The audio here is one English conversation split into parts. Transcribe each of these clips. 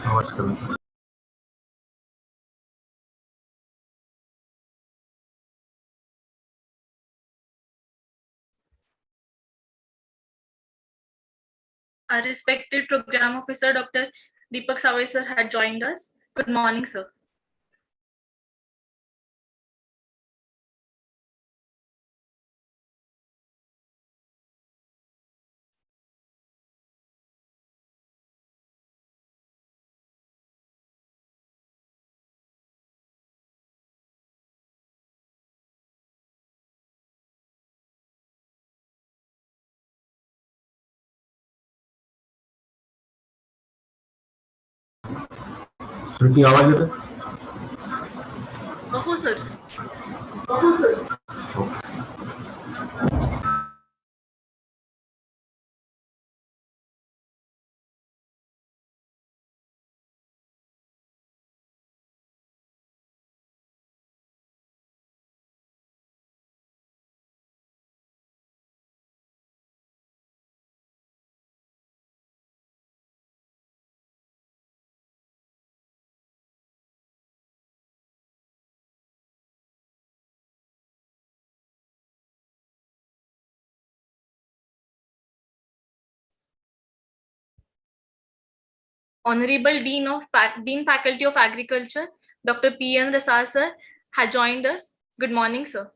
Namaskar. Our respected program officer, Dr. Deepak Savai sir, had joined us. Good morning, sir. श्रुति आवाज येते? हो sir. Honorable Dean Faculty of Agriculture, Dr. P.N. Rasar sir, had joined us. Good morning, sir.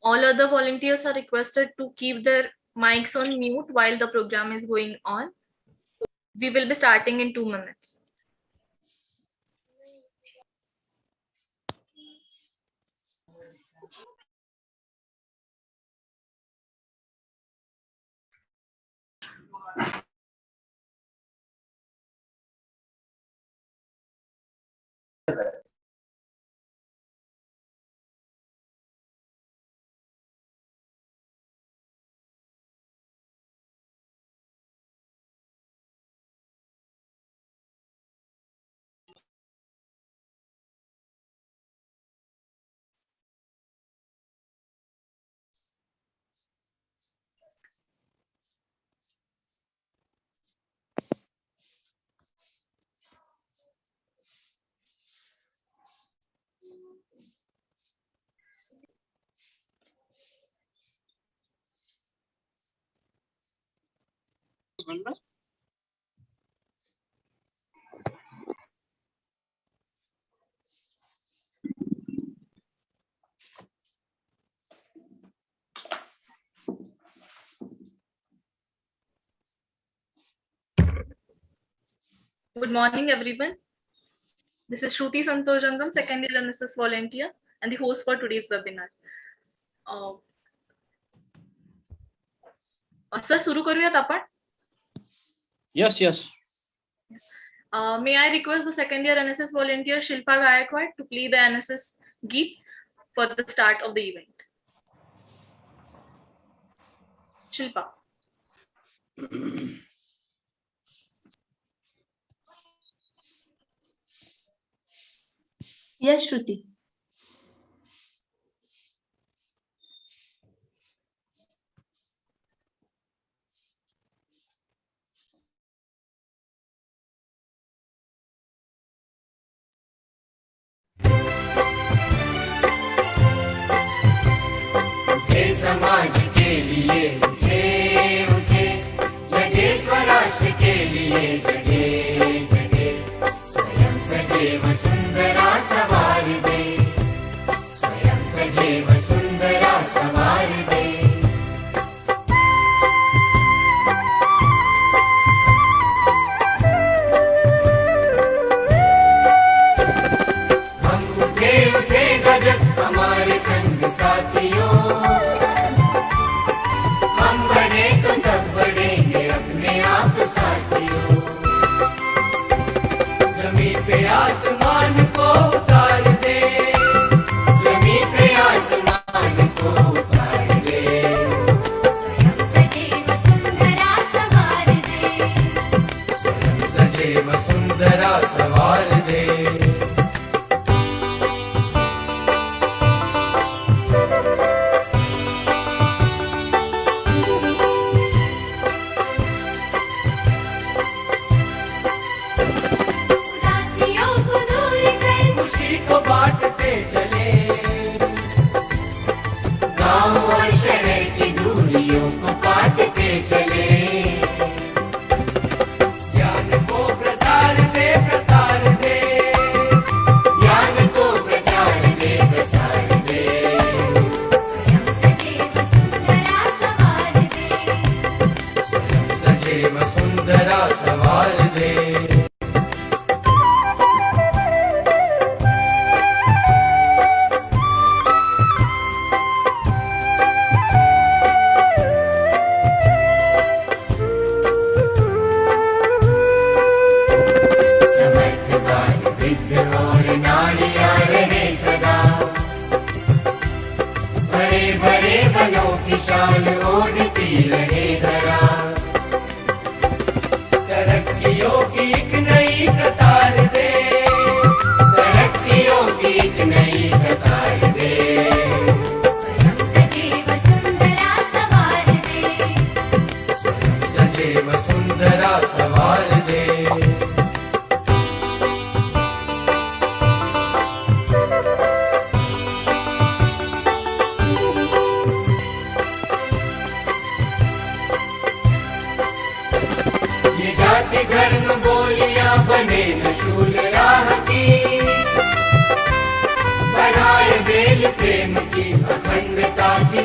All other volunteers are requested to keep their mics on mute while the program is going on. We will be starting in 2 minutes. Good morning, everyone. This is Shruti Santojangam, second year NSS volunteer and the host for today's webinar. Sir, सुरू करूयात आपण? Yes. May I request the second year NSS volunteer Shilpa Gaikwad to play the NSS Geet for the start of the event. Shilpa. Yes, Shruti. समाज के लिए उठे उठे, जगे स्वराष्ट्र के लिए जगे जगे, स्वयं सजे वसुंधरा सवार दे, स्वयं सजे वसुंधरा सवार दे। हम उठे उठे गजब हमारे संग साथियों, सब बढ़ेंगे अपने आप साथियों। ज़मीं पे आसमान को उतार दे, ज़मीं पे आसमान को उतार दे, स्वयं सजे वसुंधरा सवार दे, स्वयं सजे वसुंधरा सवार दे। बांटते चले, गाँव और शहर की दूरियों को काटते चले, ज्ञान को प्रचार दे प्रसार दे, ज्ञान को प्रचार दे प्रसार दे, स्वयं सजे वसुंधरा सवार दे, स्वयं सजे वसुंधरा सवार दे। शान ओढ़ती रहे धरा, तरक्कियों की एक नई कतार दे, तरक्कियों की एक नई कतार दे, स्वयं सजे वसुंधरा सवार दे, स्वयं सजे वसुंधरा सवार दे। धर्म बोलियां बने न शूल राह की, बढ़ाए बेल प्रेम की अखंडता की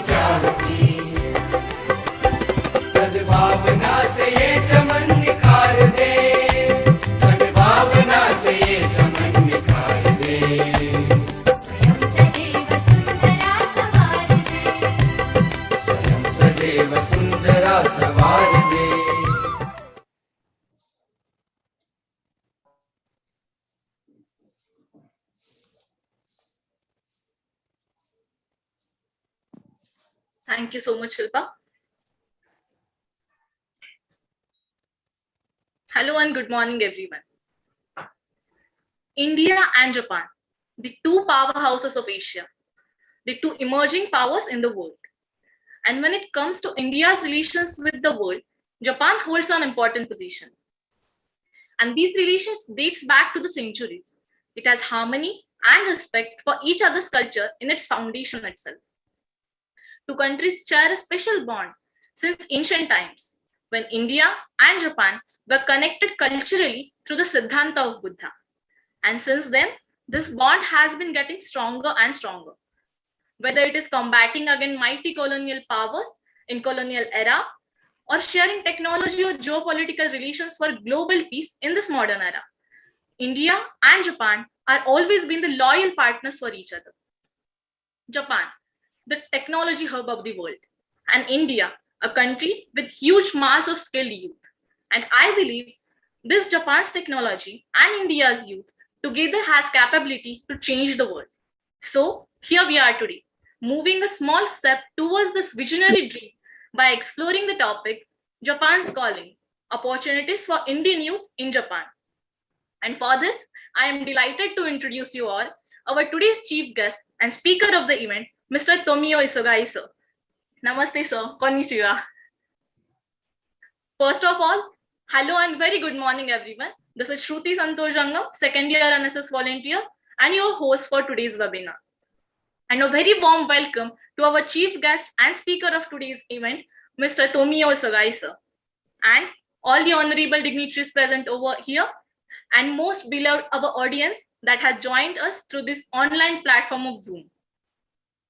Thank you so much, Shilpa. Hello and good morning, everyone. India and Japan, the two powerhouses of Asia, the two emerging powers in the world. And when it comes to India's relations with the world, Japan holds an important position. And these relations dates back to the centuries. It has harmony and respect for each other's culture in its foundation itself. Two countries share a special bond since ancient times, when India and Japan were connected culturally through the Siddhanta of Buddha. And since then, this bond has been getting stronger and stronger. Whether it is combating against mighty colonial powers in colonial era, or sharing technology or geopolitical relations for global peace in this modern era, India and Japan are always been the loyal partners for each other. Japan, the technology hub of the world, and India, a country with huge mass of skilled youth. And I believe this Japan's technology and India's youth together has capability to change the world. So here we are today, moving a small step towards this visionary dream by exploring the topic, Japan's calling, opportunities for Indian youth in Japan. And for this, I am delighted to introduce you all our today's chief guest and speaker of the event, Mr. Tomio Isogai, sir. Namaste, sir. Konnichiwa. First of all, hello and very good morning, everyone. This is Shruti Santoshangam, second year NSS volunteer, and your host for today's webinar. And a very warm welcome to our chief guest and speaker of today's event, Mr. Tomio Isogai, sir, and all the honorable dignitaries present over here, and most beloved our audience that has joined us through this online platform of Zoom.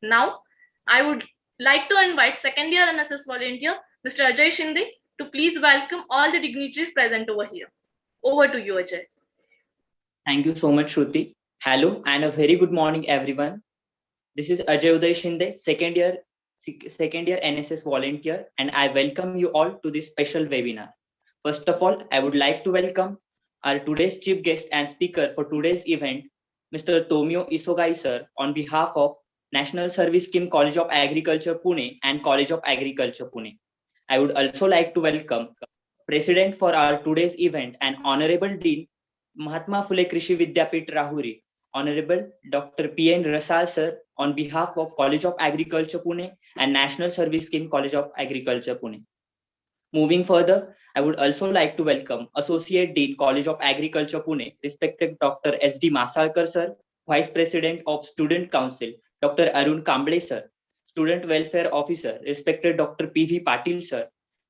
Now, I would like to invite second year NSS volunteer, Mr. Ajay Shinde, to please welcome all the dignitaries present over here. Over to you, Ajay. Thank you so much, Shruti. Hello and a very good morning, everyone. This is Ajay Uday Shinde, second year NSS volunteer, and I welcome you all to this special webinar. First of all, I would like to welcome our today's chief guest and speaker for today's event, Mr. Tomio Isogai, sir, on behalf of National Service Scheme College of Agriculture, Pune and College of Agriculture, Pune. I would also like to welcome President for our today's event and Honorable Dean, Mahatma Phule Krishi Vidyapit Rahuri, Honorable Dr. P.N. Rasal, sir, on behalf of College of Agriculture, Pune and National Service Scheme College of Agriculture, Pune. Moving further, I would also like to welcome Associate Dean, College of Agriculture, Pune, respected Dr. S.D. Masalkar, sir, Vice President of Student Council, Dr. Arun Kamble, sir, Student Welfare Officer, respected Dr. P.V. Patil, sir,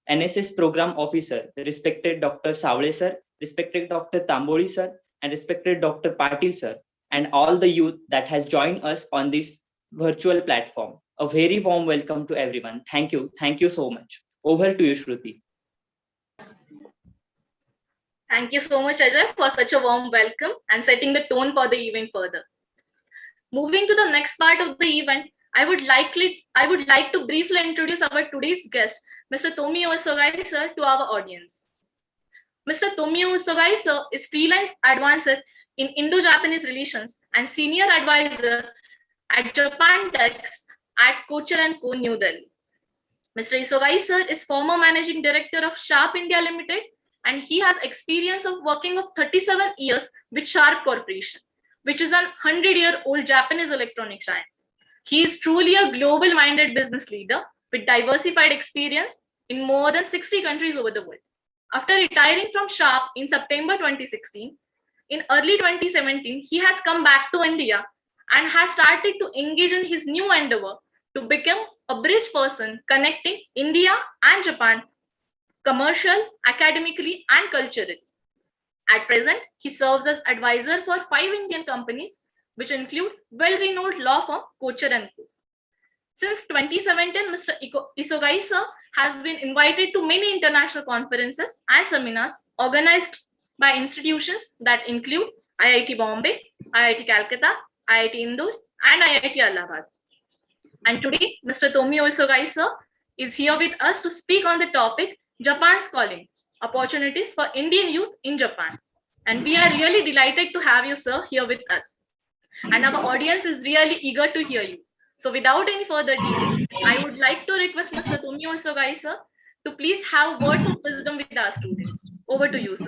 NSS Program Officer, respected Dr. Savle, sir, respected Dr. Tamboli, sir, and respected Dr. Patil, sir, and all the youth that has joined us on this virtual platform. A very warm welcome to everyone. Thank you. Thank you so much. Over to you, Shruti. Thank you so much, Ajay, for such a warm welcome and setting the tone for the event further. Moving to the next part of the event, I would like to briefly introduce our today's guest, Mr. Tomio Isogai, sir, to our audience. Mr. Tomio Isogai, sir, is freelance advisor in Indo-Japanese relations and senior advisor at Japan Dex at Kocher & Co, New Delhi. Mr. Isogai, sir, is former managing director of Sharp India Limited, and he has experience of working of 37 years with Sharp Corporation, which is an 100-year-old Japanese electronics giant. He is truly a global-minded business leader with diversified experience in more than 60 countries over the world. After retiring from Sharp in September 2016, in early 2017, he has come back to India and has started to engage in his new endeavor to become a bridge person connecting India and Japan commercial, academically, and culturally. At present, he serves as advisor for 5 Indian companies, which include well-renowned law firm Kocher & Co. Since 2017, Mr. Isogai, sir, has been invited to many international conferences and seminars organized by institutions that include IIT Bombay, IIT Calcutta, IIT Indore, and IIT Allahabad. And today, Mr. Tomio Isogai, sir, is here with us to speak on the topic, Japan's calling, opportunities for Indian youth in Japan. And we are really delighted to have you, sir, here with us. And our audience is really eager to hear you. So without any further delay, I would like to request Mr. Tomio Sogai sir to please have words of wisdom with our students. Over to you, sir.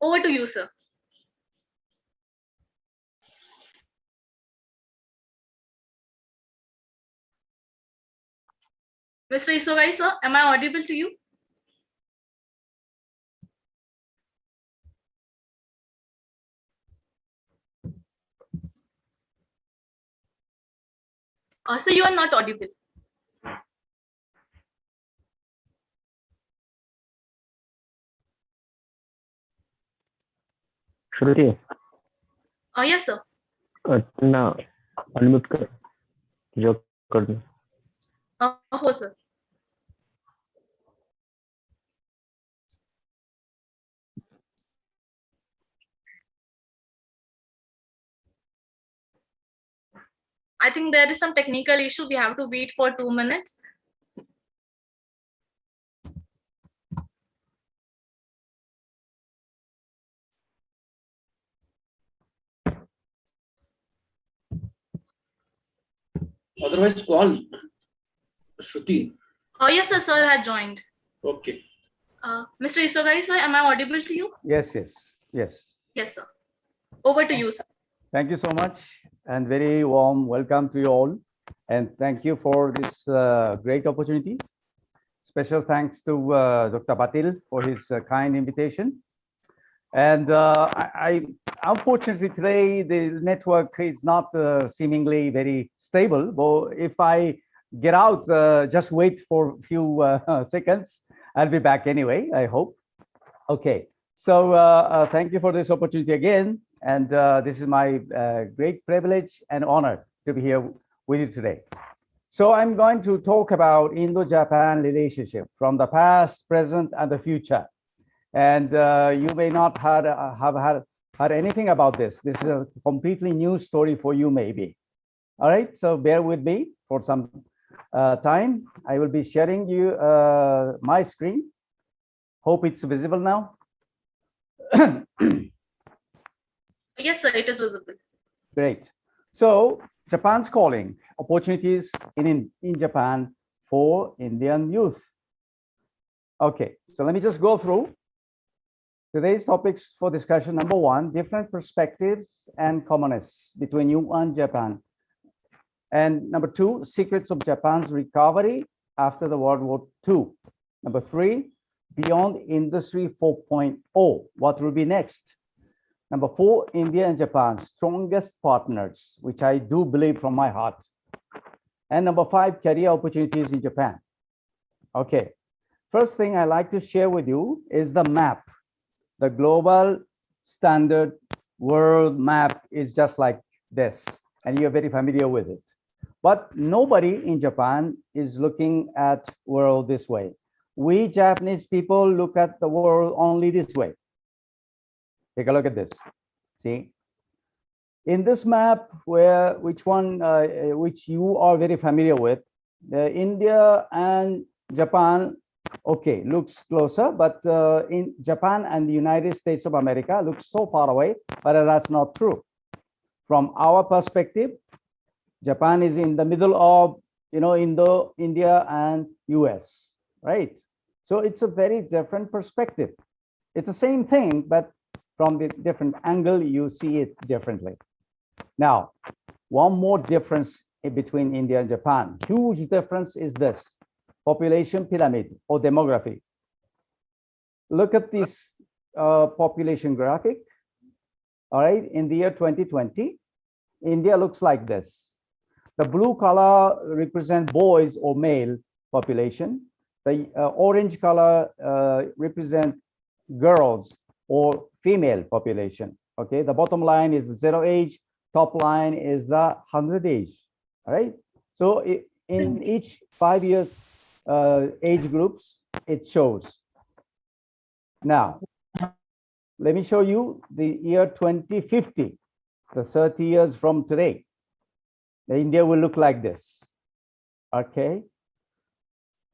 Over to you, sir. Mr. Isogai sir, am I audible to you? Sir, you are not audible. Shruti Yes, sir. ना unmute कर जो कर दो Oh, sir. I think there is some technical issue. We have to wait for 2 minutes. Otherwise, call Shruti. Oh, yes, sir. Sir had joined. Okay. Mr. Isogai sir, am I audible to you? Yes. Yes, sir. Over to you, sir. Thank you so much and very warm welcome to you all. And thank you for this great opportunity. Special thanks to Dr. Patil for his kind invitation. And unfortunately today the network is not seemingly very stable. But if I get out, just wait for a few seconds. I'll be back anyway, I hope. Okay, so thank you for this opportunity again. And this is my great privilege and honor to be here with you today. So I'm going to talk about Indo-Japan relationship from the past, present, and the future. And you may not have heard anything about this. This is a completely new story for you, maybe. All right, so bear with me for some time. I will be sharing you my screen. Hope it's visible now. Yes, sir. It is visible. Great. So Japan's calling, opportunities in Japan for Indian youth. Okay, so let me just go through today's topics for discussion. Number one, different perspectives and commonness between you and Japan. And number two, secrets of Japan's recovery after the World War II. Number three, beyond Industry 4.0, what will be next? Number four, India and Japan, strongest partners, which I do believe from my heart. And number five, career opportunities in Japan. Okay, first thing I like to share with you is the map. The global standard world map is just like this, and you're very familiar with it. But nobody in Japan is looking at world this way. We Japanese people look at the world only this way. Take a look at this. See, in this map, which you are very familiar with, India and Japan, okay, looks closer, but in Japan and the United States of America looks so far away, but that's not true. From our perspective, Japan is in the middle of, India and US, right? So it's a very different perspective. It's the same thing, but from the different angle, you see it differently. Now, one more difference between India and Japan, huge difference is this, population pyramid or demography. Look at this population graphic. All right, in the year 2020, India looks like this. The blue color represents boys or male population. The orange color represent girls or female population. Okay, the bottom line is 0 age, top line is the 100 age. All right, so in each 5 years age groups, it shows. Now, let me show you the year 2050, the 30 years from today. India will look like this. Okay.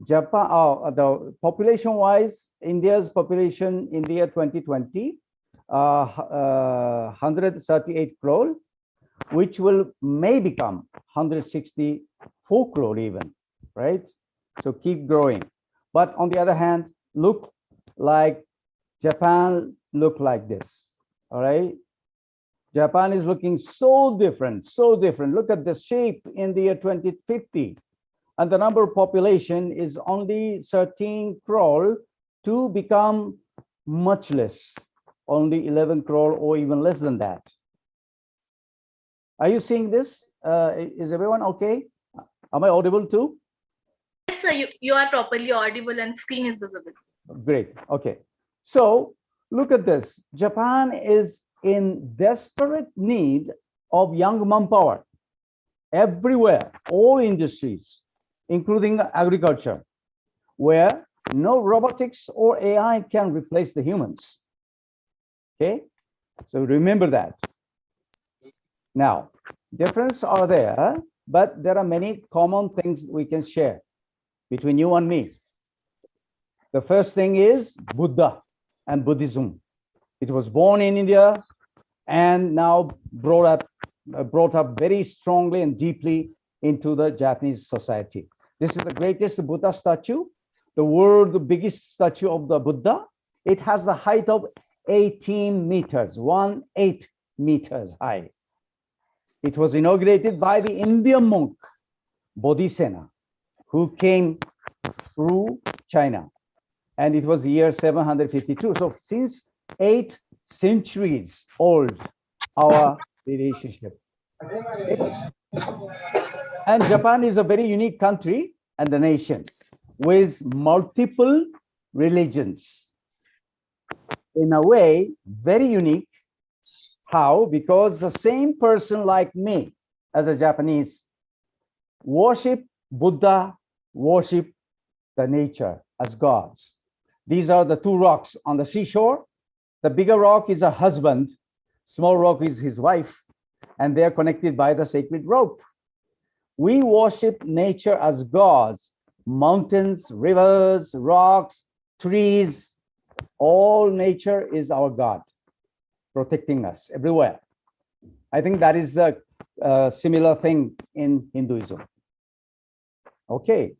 Japan, the population wise, India's population in the year 2020 138 crore, which may become 164 crore even, right? So keep growing. But on the other hand, look like Japan look like this, all right? Japan is looking so different, so different. Look at the shape in the year 2050. And the number of population is only 13 crore to become much less, only 11 crore or even less than that. Are you seeing this? Is everyone okay? Am I audible too? Yes, sir, you are properly audible and screen is visible. Great. Okay. So look at this. Japan is in desperate need of young manpower everywhere, all industries, including agriculture, where no robotics or AI can replace the humans. Okay. So remember that. Now, differences are there, but there are many common things we can share between you and me. The first thing is Buddha and Buddhism. It was born in India and now brought up very strongly and deeply into the Japanese society. This is the greatest Buddha statue, the world's biggest statue of the Buddha. It has the height of 18 meters, 18 meters high. It was inaugurated by the Indian monk Bodhisena, who came through China, and it was year 752. So since 8 centuries old, our relationship. And Japan is a very unique country and a nation with multiple religions. In a way, very unique. How? Because the same person like me as a Japanese worship Buddha, worship the nature as gods. These are the 2 rocks on the seashore. The bigger rock is a husband, small rock is his wife, and they are connected by the sacred rope. We worship nature as gods, mountains, rivers, rocks, trees, all nature is our God, protecting us everywhere. I think that is a similar thing in Hinduism. Okay.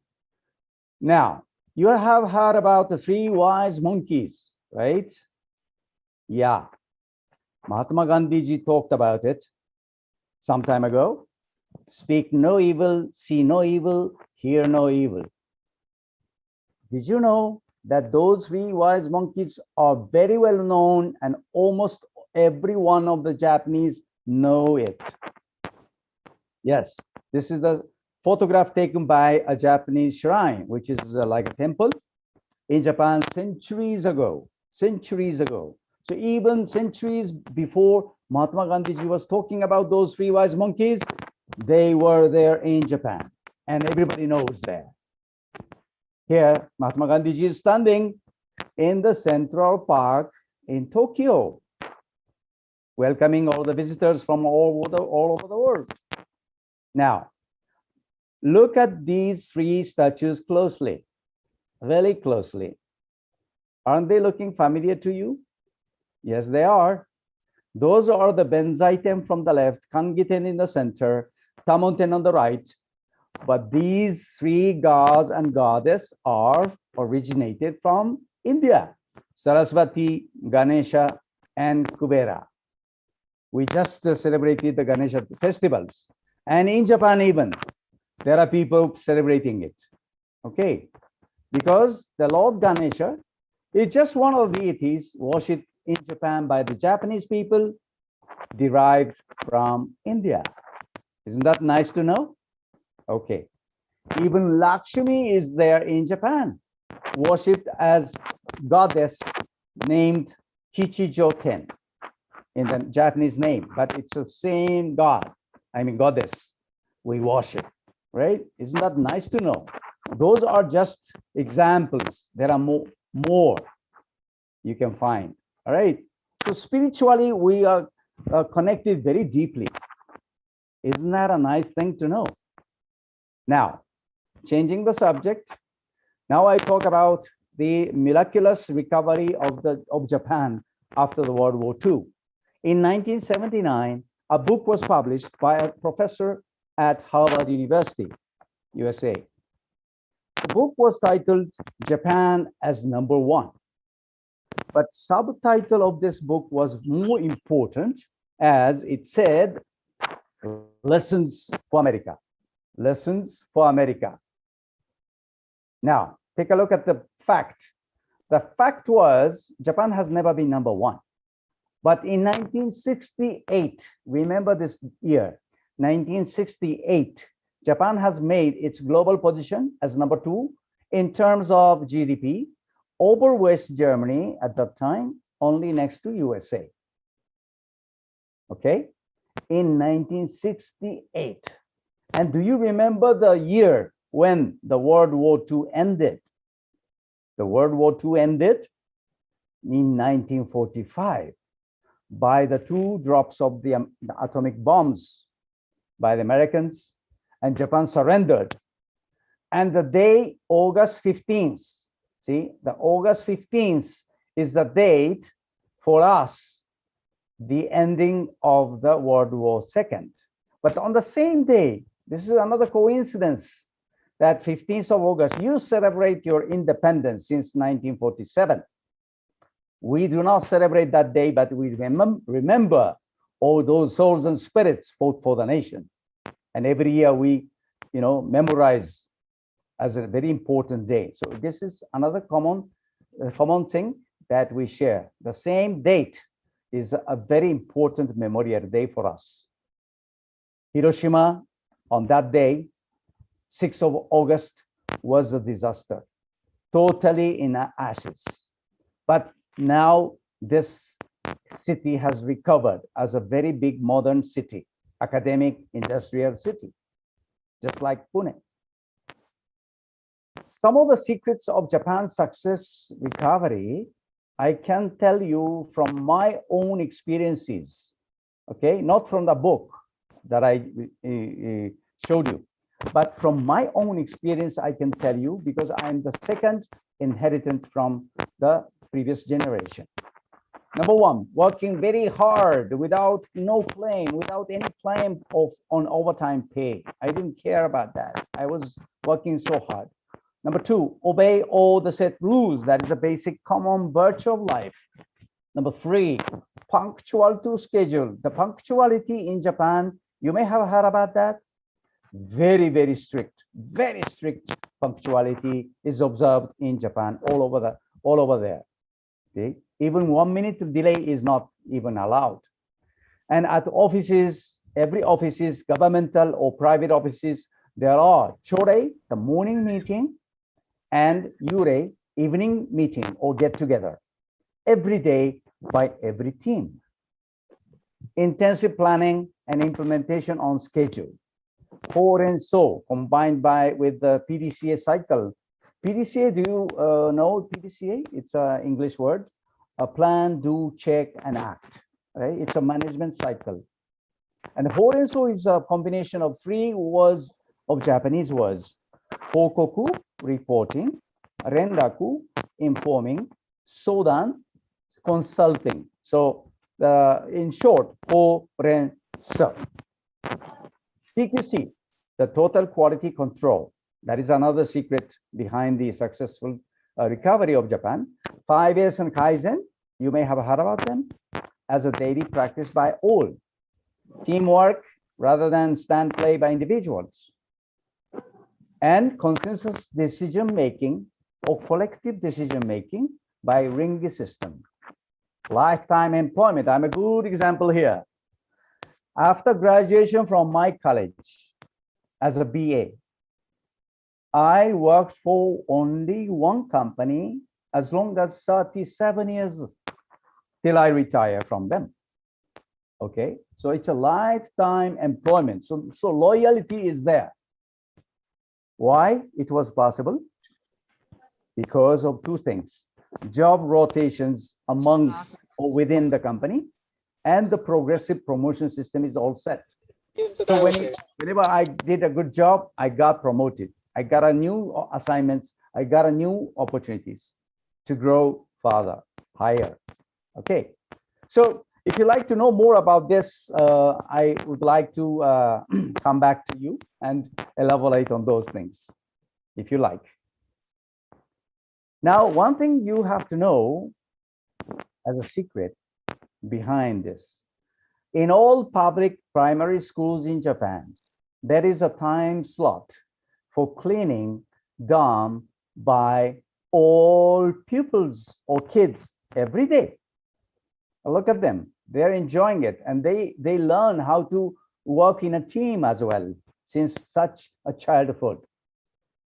Now, you have heard about the 3 wise monkeys, right? Yeah. Mahatma Gandhi ji talked about it some time ago. Speak no evil, see no evil, hear no evil. Did you know that those 3 wise monkeys are very well known and almost every one of the Japanese know it? Yes, this is the photograph taken by a Japanese shrine, which is like a temple in Japan centuries ago. So even centuries before Mahatma Gandhi ji was talking about those 3 wise monkeys, they were there in Japan, and everybody knows there. Here, Mahatma Gandhi ji is standing in the Central Park in Tokyo, welcoming all the visitors from all over the world. Now, look at these 3 statues closely, very closely. Aren't they looking familiar to you? Yes, they are. Those are the Benzaiten from the left, Kangiten in the center, Tamonten on the right. But these 3 gods and goddesses are originated from India: Saraswati, Ganesha, and Kubera. We just celebrated the Ganesha festivals. And in Japan even, there are people celebrating it. Okay, because the Lord Ganesha is just one of the deities worshipped in Japan by the Japanese people, derived from India. Isn't that nice to know? Okay. Even Lakshmi is there in Japan, worshipped as goddess named Kichijo-Ten in the Japanese name, but it's the same god, goddess we worship, right? Isn't that nice to know? Those are just examples. There are more you can find, all right? So spiritually, we are connected very deeply. Isn't that a nice thing to know? Now, changing the subject, now I talk about the miraculous recovery of Japan after the World War II. In 1979, a book was published by a professor at Harvard University, USA. The book was titled Japan as Number One. But subtitle of this book was more important, as it said, Lessons for America. Lessons for America. Now, take a look at the fact. The fact was Japan has never been number one. But in 1968, remember this year, 1968, Japan has made its global position as number two in terms of GDP over West Germany at that time, only next to USA. Okay, in 1968. And do you remember the year when the World War II ended? The World War II ended in 1945 by the 2 drops of the atomic bombs by the Americans, and Japan surrendered. And the day, August 15th, see, the August 15th is the date for us, the ending of the World War II. But on the same day, this is another coincidence, that 15th of August, you celebrate your independence since 1947. We do not celebrate that day, but we remember all those souls and spirits fought for the nation. And every year we, memorize as a very important day. So this is another common thing that we share. The same date is a very important memorial day for us. Hiroshima, on that day, 6th of August, was a disaster, totally in ashes. But now this city has recovered as a very big modern city, academic, industrial city, just like Pune. Some of the secrets of Japan's success recovery, I can tell you from my own experiences, okay? Not from the book that I showed you, but from my own experience, I can tell you, because I'm the second inheritant from the previous generation. Number one, working very hard without any claim on overtime pay. I didn't care about that. I was working so hard. Number two, obey all the set rules. That is a basic common virtue of life. Number three, punctual to schedule. The punctuality in Japan, you may have heard about that. Very, very strict punctuality is observed in Japan, all over there. Okay? Even 1 minute delay is not even allowed. And at offices, every offices, governmental or private offices, there are chore, the morning meeting, and yure, evening meeting or get together every day by every team. Intensive planning and implementation on schedule. 4 and so combined with the PDCA cycle. PDCA, do you know PDCA? It's an English word. A plan, do, check, and act. Right? It's a management cycle. And Horenso is a combination of 3 words of Japanese words. Hokoku, reporting. Renraku, informing. Sodan, consulting. So in short, Horenso. TQC, the total quality control. That is another secret behind the successful recovery of Japan. 5S and Kaizen, you may have heard about them, as a daily practice by all. Teamwork rather than stand play by individuals. And consensus decision-making or collective decision-making by ring system. Lifetime employment, I'm a good example here. After graduation from my college as a BA, I worked for only one company as long as 37 years till I retire from them. Okay, so it's a lifetime employment. So loyalty is there. Why it was possible? Because of 2 things: job rotations amongst or within the company, and the progressive promotion system is all set. So whenever I did a good job, I got promoted. I got a new assignments. I got a new opportunities to grow further, higher. Okay, So if you'd like to know more about this, I would like to come back to you and elaborate on those things, if you like. Now, one thing you have to know as a secret behind this, in all public primary schools in Japan, there is a time slot for cleaning done by all pupils or kids every day. Look at them, they're enjoying it, and they learn how to work in a team as well since such a childhood.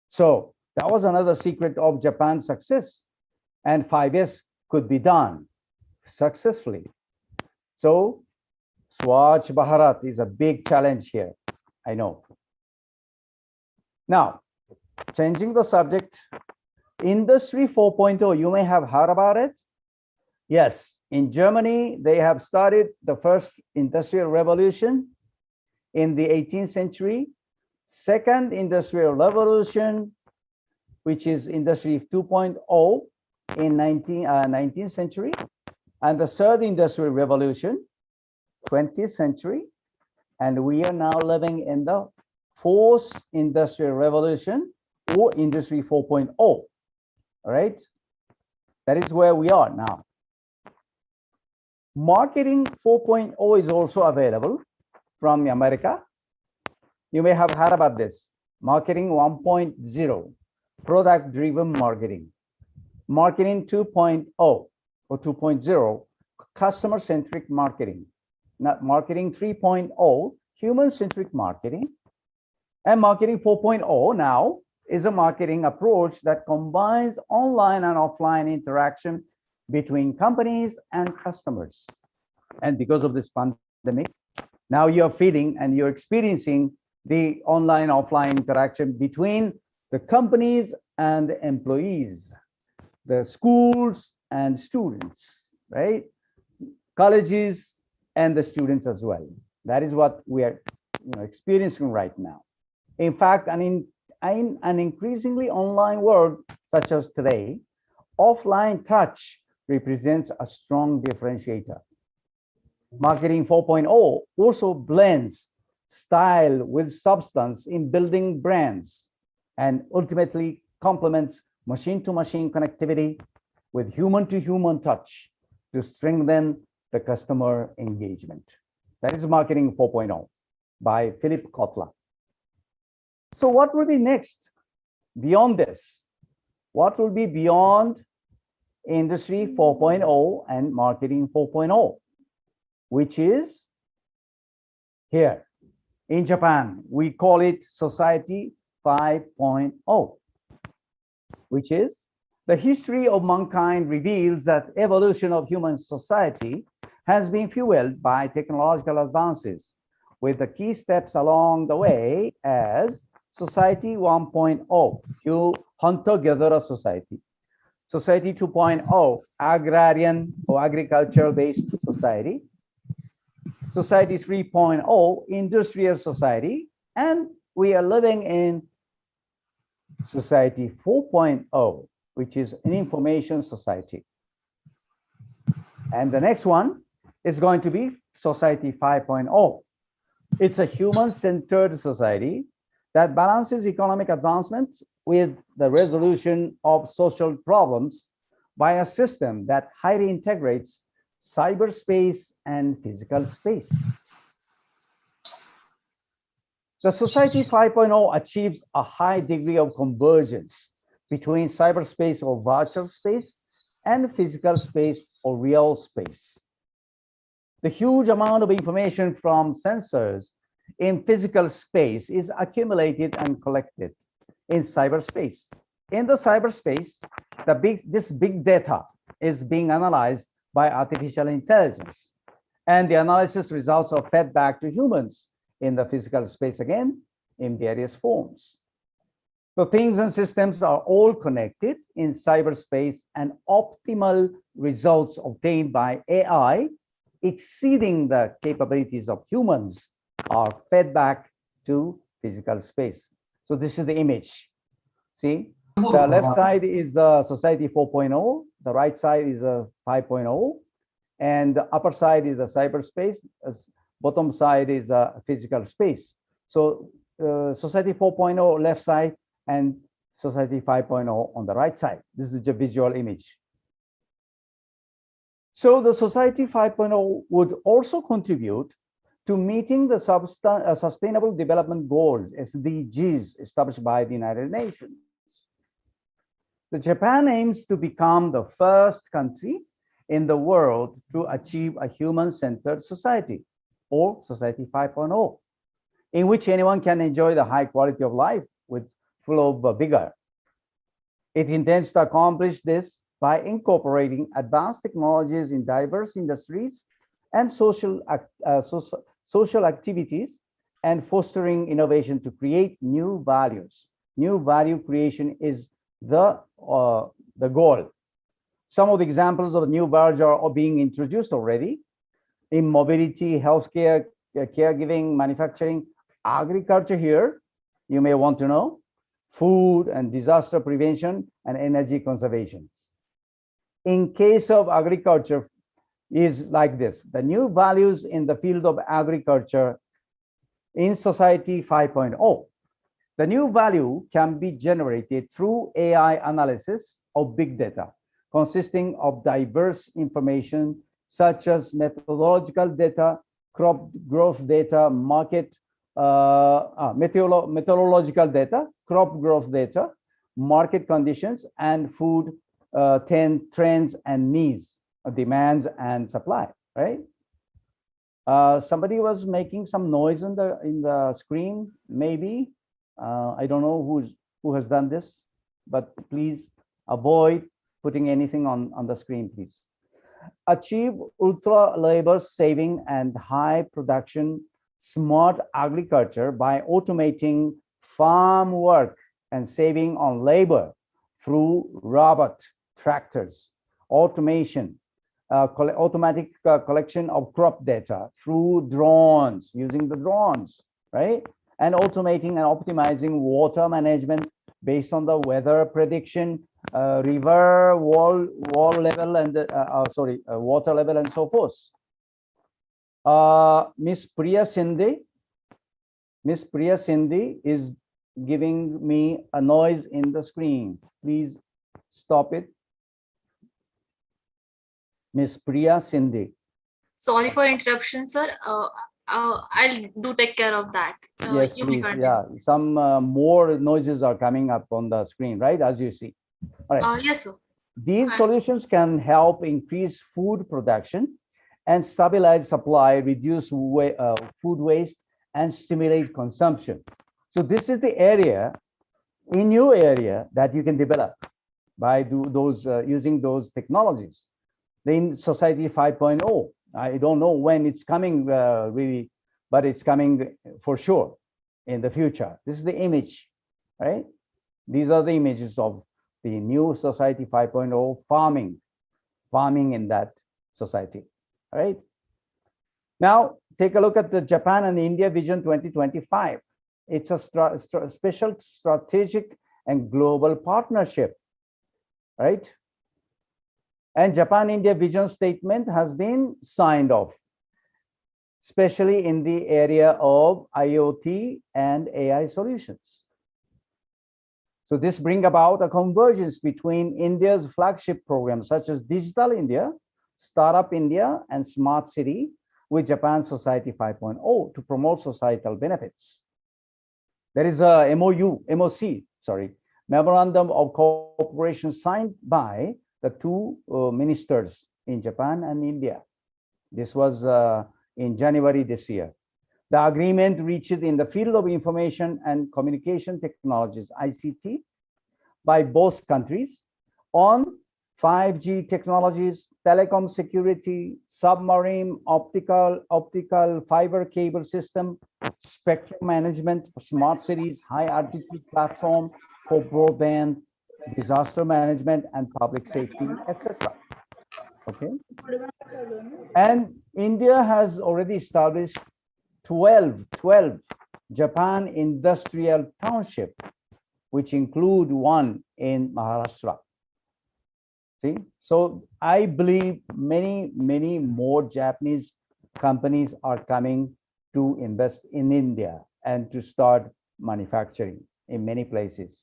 So that was another secret of Japan's success, and 5S could be done successfully. So Swachh Bharat is a big challenge here, I know. Now, changing the subject, Industry 4.0, you may have heard about it. Yes, in Germany, they have started the first industrial revolution in the 18th century, second industrial revolution, which is Industry 2.0 in 19th century, and the third industrial revolution, 20th century, and we are now living in the fourth industrial revolution or Industry 4.0, all right? That is where we are now. Marketing 4.0 is also available from America. You may have heard about this. Marketing 1.0, product-driven marketing. Marketing 2.0 or 2.0, customer-centric marketing. Not marketing 3.0, human-centric marketing. And marketing 4.0 now is a marketing approach that combines online and offline interaction between companies and customers. And because of this pandemic, now you're feeling and you're experiencing the online offline interaction between the companies and the employees, the schools and students, right? Colleges and the students as well. That is what we are experiencing right now. In fact, in an increasingly online world such as today, offline touch represents a strong differentiator. Marketing 4.0 also blends style with substance in building brands and ultimately complements machine-to-machine connectivity with human-to-human touch to strengthen the customer engagement. That is Marketing 4.0 by Philip Kotler. So what will be next beyond this? What will be beyond Industry 4.0 and Marketing 4.0, which is here in Japan? We call it Society 5.0, which is the history of mankind reveals that evolution of human society has been fueled by technological advances, with the key steps along the way as Society 1.0, hunter-gatherer society. Society 2.0, agrarian or agriculture-based society. Society 3.0, industrial society. And we are living in Society 4.0, which is an information society. And the next one is going to be Society 5.0. It's a human-centered society that balances economic advancement with the resolution of social problems by a system that highly integrates cyberspace and physical space. The Society 5.0 achieves a high degree of convergence between cyberspace or virtual space and physical space or real space. The huge amount of information from sensors in physical space is accumulated and collected in cyberspace. In the cyberspace, this big data is being analyzed by artificial intelligence, and the analysis results are fed back to humans in the physical space again in various forms. So things and systems are all connected in cyberspace, and optimal results obtained by AI exceeding the capabilities of humans are fed back to physical space. So this is the image. See, the left side is Society 4.0, the right side is 5.0, and the upper side is the cyberspace, bottom side is a physical space. So Society 4.0 left side and Society 5.0 on the right side. This is the visual image. So the Society 5.0 would also contribute to meeting the Sustainable Development Goals, SDGs, established by the United Nations. The Japan aims to become the first country in the world to achieve a human-centered society, or Society 5.0, in which anyone can enjoy the high quality of life with full of vigor. It intends to accomplish this by incorporating advanced technologies in diverse industries and social activities, and fostering innovation to create new values. New value creation is the goal. Some of the examples of new values are being introduced already in mobility, healthcare, caregiving, manufacturing, agriculture here, you may want to know, food and disaster prevention, and energy conservation. In case of agriculture is like this, the new values in the field of agriculture in Society 5.0. The new value can be generated through AI analysis of big data, consisting of diverse information such as methodological data, crop growth data, meteorological data, crop growth data, market conditions, and food trends and needs, demands and supply, right? Somebody was making some noise in the screen, maybe. I don't know who has done this, but please avoid putting anything on the screen, please. Achieve ultra labor saving and high production smart agriculture by automating farm work and saving on labor through robot tractors, automation, automatic collection of crop data through drones, using the drones, right? And automating and optimizing water management based on the weather prediction, river wall level, and water level, and so forth. Miss Priya Sindhi is giving me a noise in the screen. Please stop it. Miss Priya Sindhi. Sorry for interruption, sir. I'll do take care of that. Yes, please. Yeah, some more noises are coming up on the screen, right? As you see. All right. Yes, sir. These solutions can help increase food production and stabilize supply, reduce food waste, and stimulate consumption. So this is the area in your area that you can develop by using those technologies. In Society 5.0, I don't know when it's coming really, but it's coming for sure in the future. This is the image, right? These are the images of the new Society 5.0 farming in that society, all right? Now, take a look at the Japan and India Vision 2025. It's a special strategic and global partnership, right? And Japan-India Vision Statement has been signed off, especially in the area of IoT and AI solutions. So this brings about a convergence between India's flagship programs such as Digital India, Startup India, and Smart City with Japan Society 5.0 to promote societal benefits. There is a MOC, Memorandum of Cooperation signed by the two ministers in Japan and India. This was in January this year. The agreement reached in the field of information and communication technologies, ICT, by both countries on 5G technologies, telecom security, submarine, optical fiber cable system, spectrum management, smart cities, high altitude platform for broadband, disaster management and public safety, etc. Okay. And India has already established 12 Japan Industrial Township, which include one in Maharashtra. See, so I believe many more Japanese companies are coming to invest in India and to start manufacturing in many places.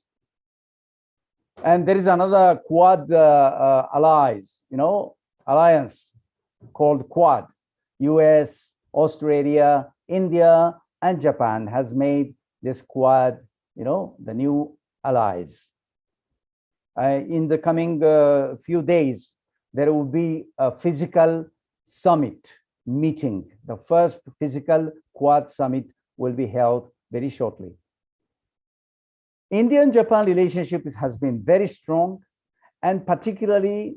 And there is another Quad alliance called Quad. US, Australia, India, and Japan has made this Quad, the new allies. In the coming few days, there will be a physical summit meeting. The first physical Quad summit will be held very shortly. India and Japan relationship has been very strong, and particularly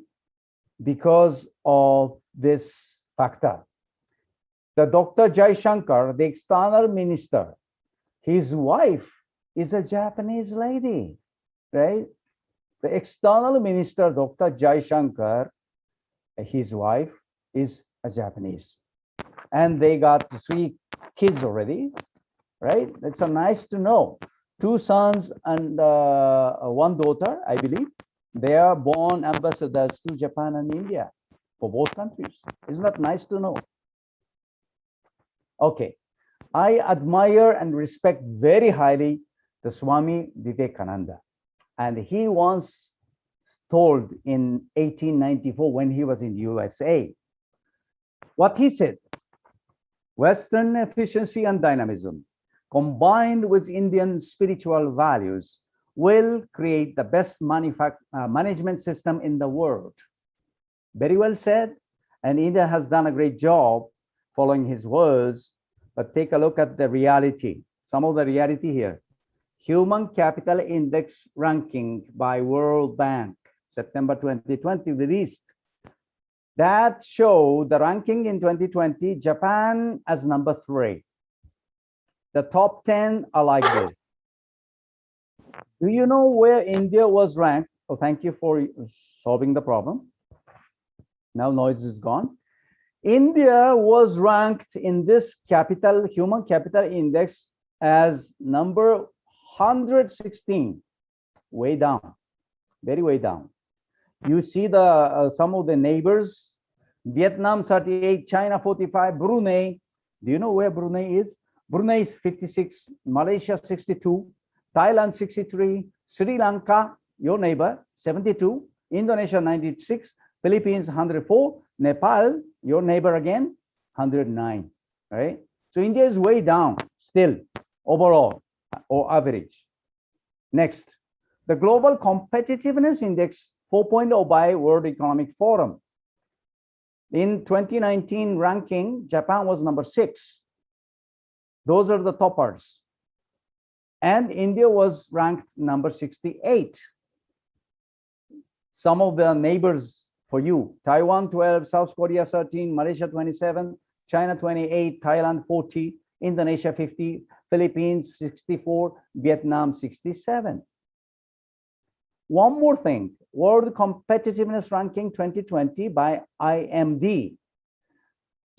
because of this factor. The Dr. Jaishankar, the external minister, his wife is a Japanese lady, right? The external minister, Dr. Jaishankar, his wife is a Japanese. And they got 3 kids already, right? It's nice to know. 2 sons and 1 daughter, I believe. They are born ambassadors to Japan and India for both countries. Isn't that nice to know? Okay. I admire and respect very highly the Swami Vivekananda. And he once told in 1894 when he was in USA, what he said, Western efficiency and dynamism combined with Indian spiritual values will create the best management system in the world. Very well said. And India has done a great job following his words, but take a look at the reality, some of the reality here. Human Capital Index ranking by World Bank, September 2020 released. That showed the ranking in 2020, Japan as number 3. The top 10 are like this. Do you know where India was ranked? Oh, thank you for solving the problem. Now noise is gone. India was ranked in this Human Capital Index as number 116, way down, very way down. You see the some of the neighbors, Vietnam 38, China 45, Brunei. Do you know where Brunei is? Brunei is 56, Malaysia 62, Thailand 63, Sri Lanka, your neighbor, 72, Indonesia 96, Philippines 104, Nepal, your neighbor again, 109, right? So India is way down still overall or average. Next, the Global Competitiveness Index 4.0 by World Economic Forum. In 2019 ranking, Japan was number 6. Those are the toppers. And India was ranked number 68. Some of the neighbors for you, Taiwan 12, South Korea 13, Malaysia 27, China 28, Thailand 40, Indonesia 50, Philippines 64, Vietnam 67. One more thing, World Competitiveness Ranking 2020 by IMD.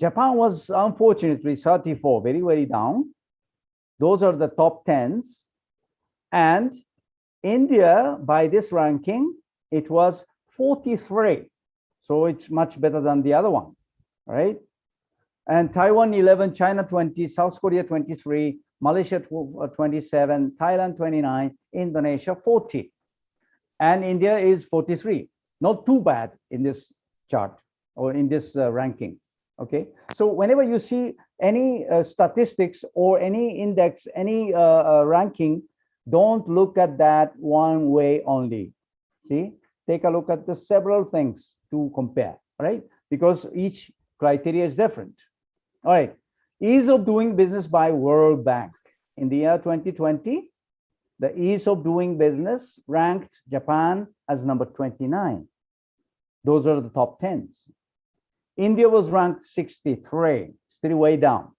Japan was unfortunately 34, very, very down. Those are the top 10s. And India, by this ranking, it was 43. So it's much better than the other one, right? And Taiwan 11, China 20, South Korea 23, Malaysia 27, Thailand 29, Indonesia 40. And India is 43. Not too bad in this chart or in this ranking. Okay, so whenever you see any statistics or any index, any ranking, don't look at that one way only. See, take a look at the several things to compare, right? Because each criteria is different. All right, ease of doing business by World Bank. In the year 2020, the ease of doing business ranked Japan as number 29. Those are the top 10s. India was ranked 63, still way down.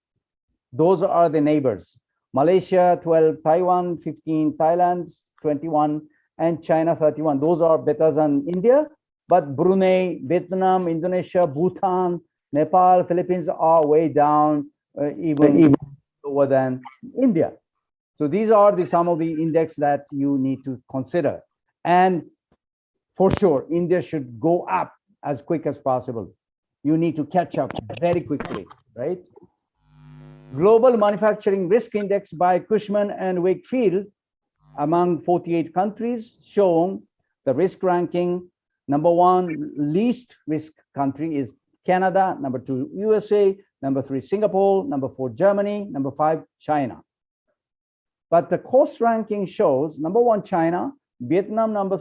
Those are the neighbors. Malaysia 12, Taiwan 15, Thailand 21, and China 31. Those are better than India, but Brunei, Vietnam, Indonesia, Bhutan, Nepal, Philippines are way down, even lower than India. So these are some of the index that you need to consider. And for sure, India should go up as quick as possible. You need to catch up very quickly, right? Global Manufacturing Risk Index by Cushman and Wakefield among 48 countries showing the risk ranking. Number one least risk country is Canada, number two, USA, number three, Singapore, number four, Germany, number five, China. But the cost ranking shows number one, China, Vietnam, number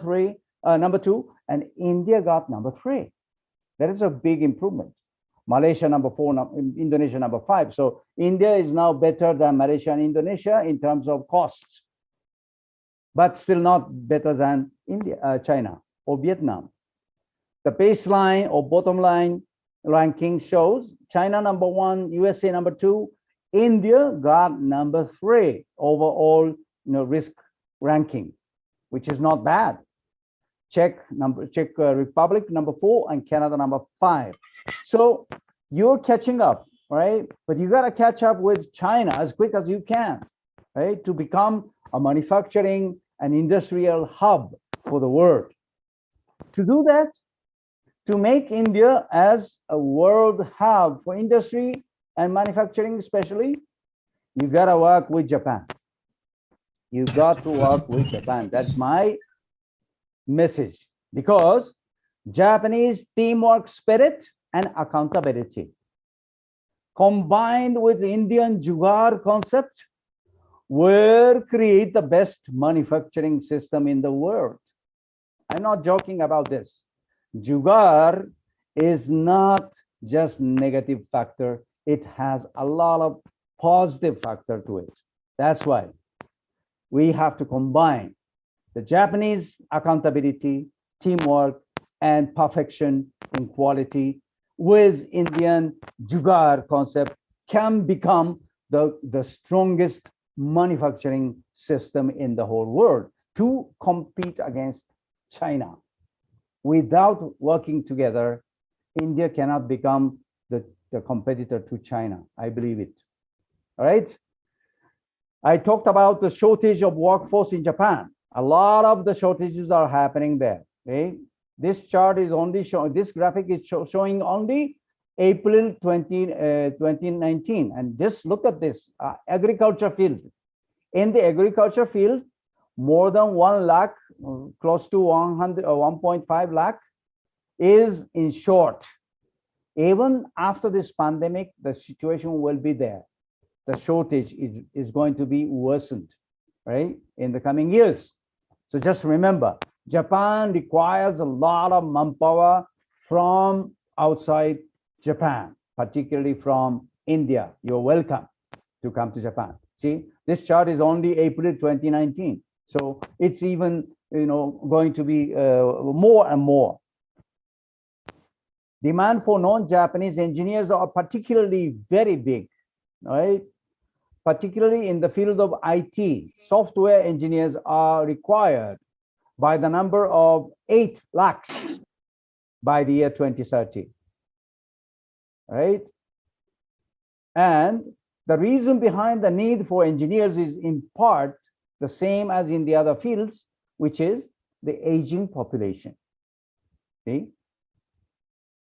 two, and India got number three. That is a big improvement. Malaysia, number four, Indonesia, number five. So India is now better than Malaysia and Indonesia in terms of costs, but still not better than China or Vietnam. The baseline or bottom line ranking shows China number one, USA number two, India got number three overall, risk ranking, which is not bad. Czech Republic number four, and Canada number five. So you're catching up, right? But you got to catch up with China as quick as you can, right? To become a manufacturing and industrial hub for the world. To do that, to make India as a world hub for industry and manufacturing especially, you got to work with Japan. You got to work with Japan. That's my message, because Japanese teamwork spirit and accountability combined with Indian Jugaad concept will create the best manufacturing system in the world. I'm not joking about this. Jugaad is not just negative factor. It has a lot of positive factor to it. That's why we have to combine the Japanese accountability, teamwork, and perfection in quality with Indian Jugaad concept can become the strongest manufacturing system in the whole world to compete against China. Without working together, India cannot become the competitor to China. I believe it. All right. I talked about the shortage of workforce in Japan. A lot of the shortages are happening there. Okay. This chart is only showing, this graphic is showing only April 2019. And just look at this agriculture field. In the agriculture field, more than 1 lakh, close to 100 or 1.5 lakh is in short. Even after this pandemic, the situation will be there. The shortage is going to be worsened, right, in the coming years. So just remember, Japan requires a lot of manpower from outside Japan, particularly from India. You're welcome to come to Japan. See, this chart is only April 2019. So it's even, going to be more and more. Demand for non-Japanese engineers are particularly very big, right? Particularly in the field of IT, software engineers are required by the number of 8 lakhs by the year 2030, right? And the reason behind the need for engineers is in part the same as in the other fields, which is the aging population. See?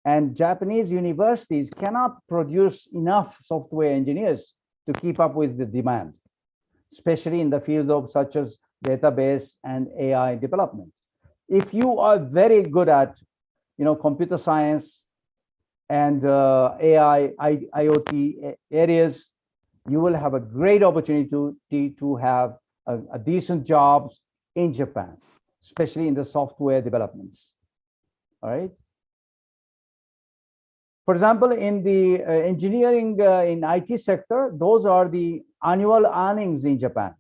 And Japanese universities cannot produce enough software engineers to keep up with the demand, especially in the field of such as database and AI development. If you are very good at, computer science and AI, IoT areas, you will have a great opportunity to have a decent jobs in Japan, especially in the software developments. All right. For example, in the engineering in IT sector, those are the annual earnings in Japan.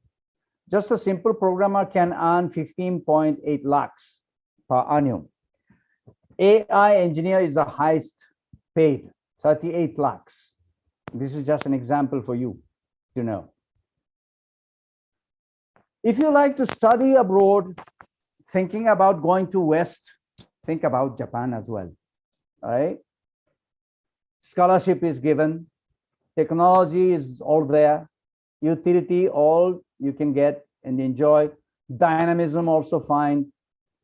Just a simple programmer can earn 15.8 lakhs per annum. AI engineer is the highest paid, 38 lakhs. This is just an example for you to know. If you like to study abroad, thinking about going to West, think about Japan as well. All right. Scholarship is given, technology is all there, utility all you can get and enjoy, dynamism also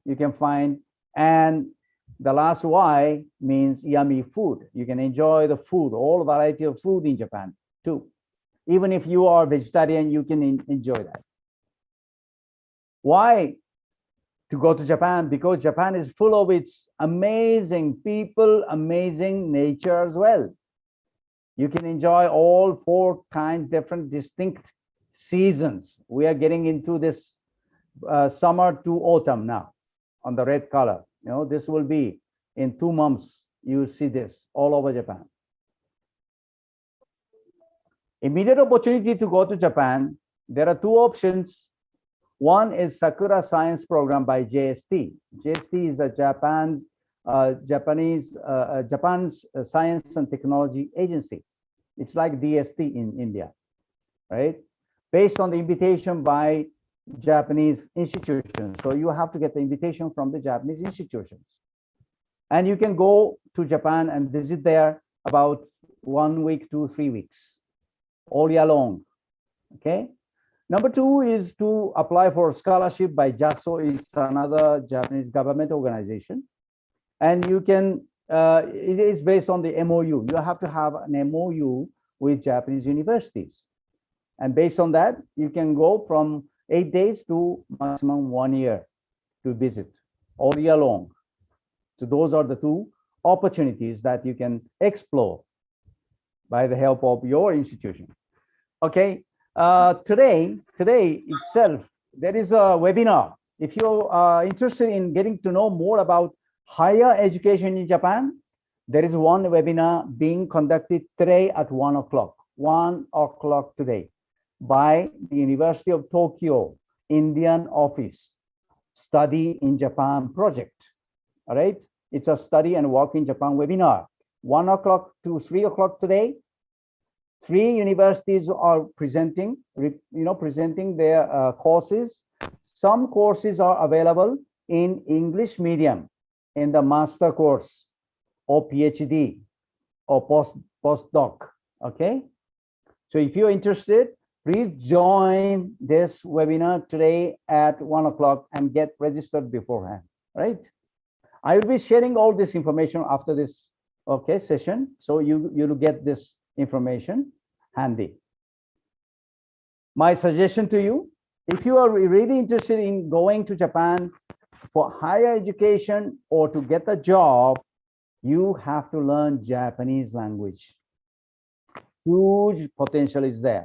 you can find, And the last Y means yummy food. You can enjoy the food, all variety of food in Japan too. Even if you are vegetarian, you can enjoy that. Why to go to Japan? Because Japan is full of its amazing people, amazing nature as well. You can enjoy all 4 kinds, different distinct seasons. We are getting into this summer to autumn now on the red color. You know, this will be in 2 months. You see this all over Japan. Immediate opportunity to go to Japan. There are 2 options. One is Sakura Science Program by JST. JST is the Japan's Science and Technology Agency. It's like DST in India, right? Based on the invitation by Japanese institutions. So you have to get the invitation from the Japanese institutions. And you can go to Japan and visit there about 1 week to 3 weeks, all year long, okay? Number 2 is to apply for a scholarship by JASO. It's another Japanese government organization. And you can, it is based on the MOU. You have to have an MOU with Japanese universities. And based on that, you can go from 8 days to maximum 1 year to visit all year long. So those are the 2 opportunities that you can explore by the help of your institution. Okay, today itself, there is a webinar. If you are interested in getting to know more about higher education in Japan, there is one webinar being conducted today at 1 o'clock, 1 o'clock today by the University of Tokyo Indian Office Study in Japan project. All right, it's a study and work in Japan webinar, 1 o'clock to 3 o'clock today. 3 universities are presenting, presenting their courses. Some courses are available in English medium, in the master course or PhD or postdoc, okay? So if you're interested, please join this webinar today at 1 o'clock and get registered beforehand, right? I will be sharing all this information after this, okay, session. So you'll get this information handy. My suggestion to you, if you are really interested in going to Japan for higher education or to get a job, you have to learn Japanese language. Huge potential is there.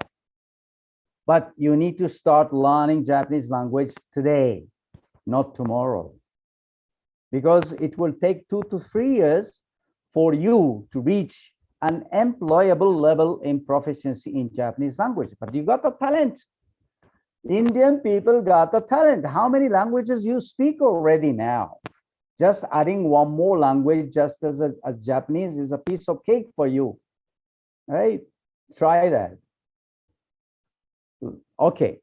But you need to start learning Japanese language today, not tomorrow. Because it will take 2 to 3 years for you to reach an employable level in proficiency in Japanese language. But you got the talent. Indian people got the talent. How many languages you speak already now? Just adding 1 more language just as Japanese is a piece of cake for you, right? Try that. Okay.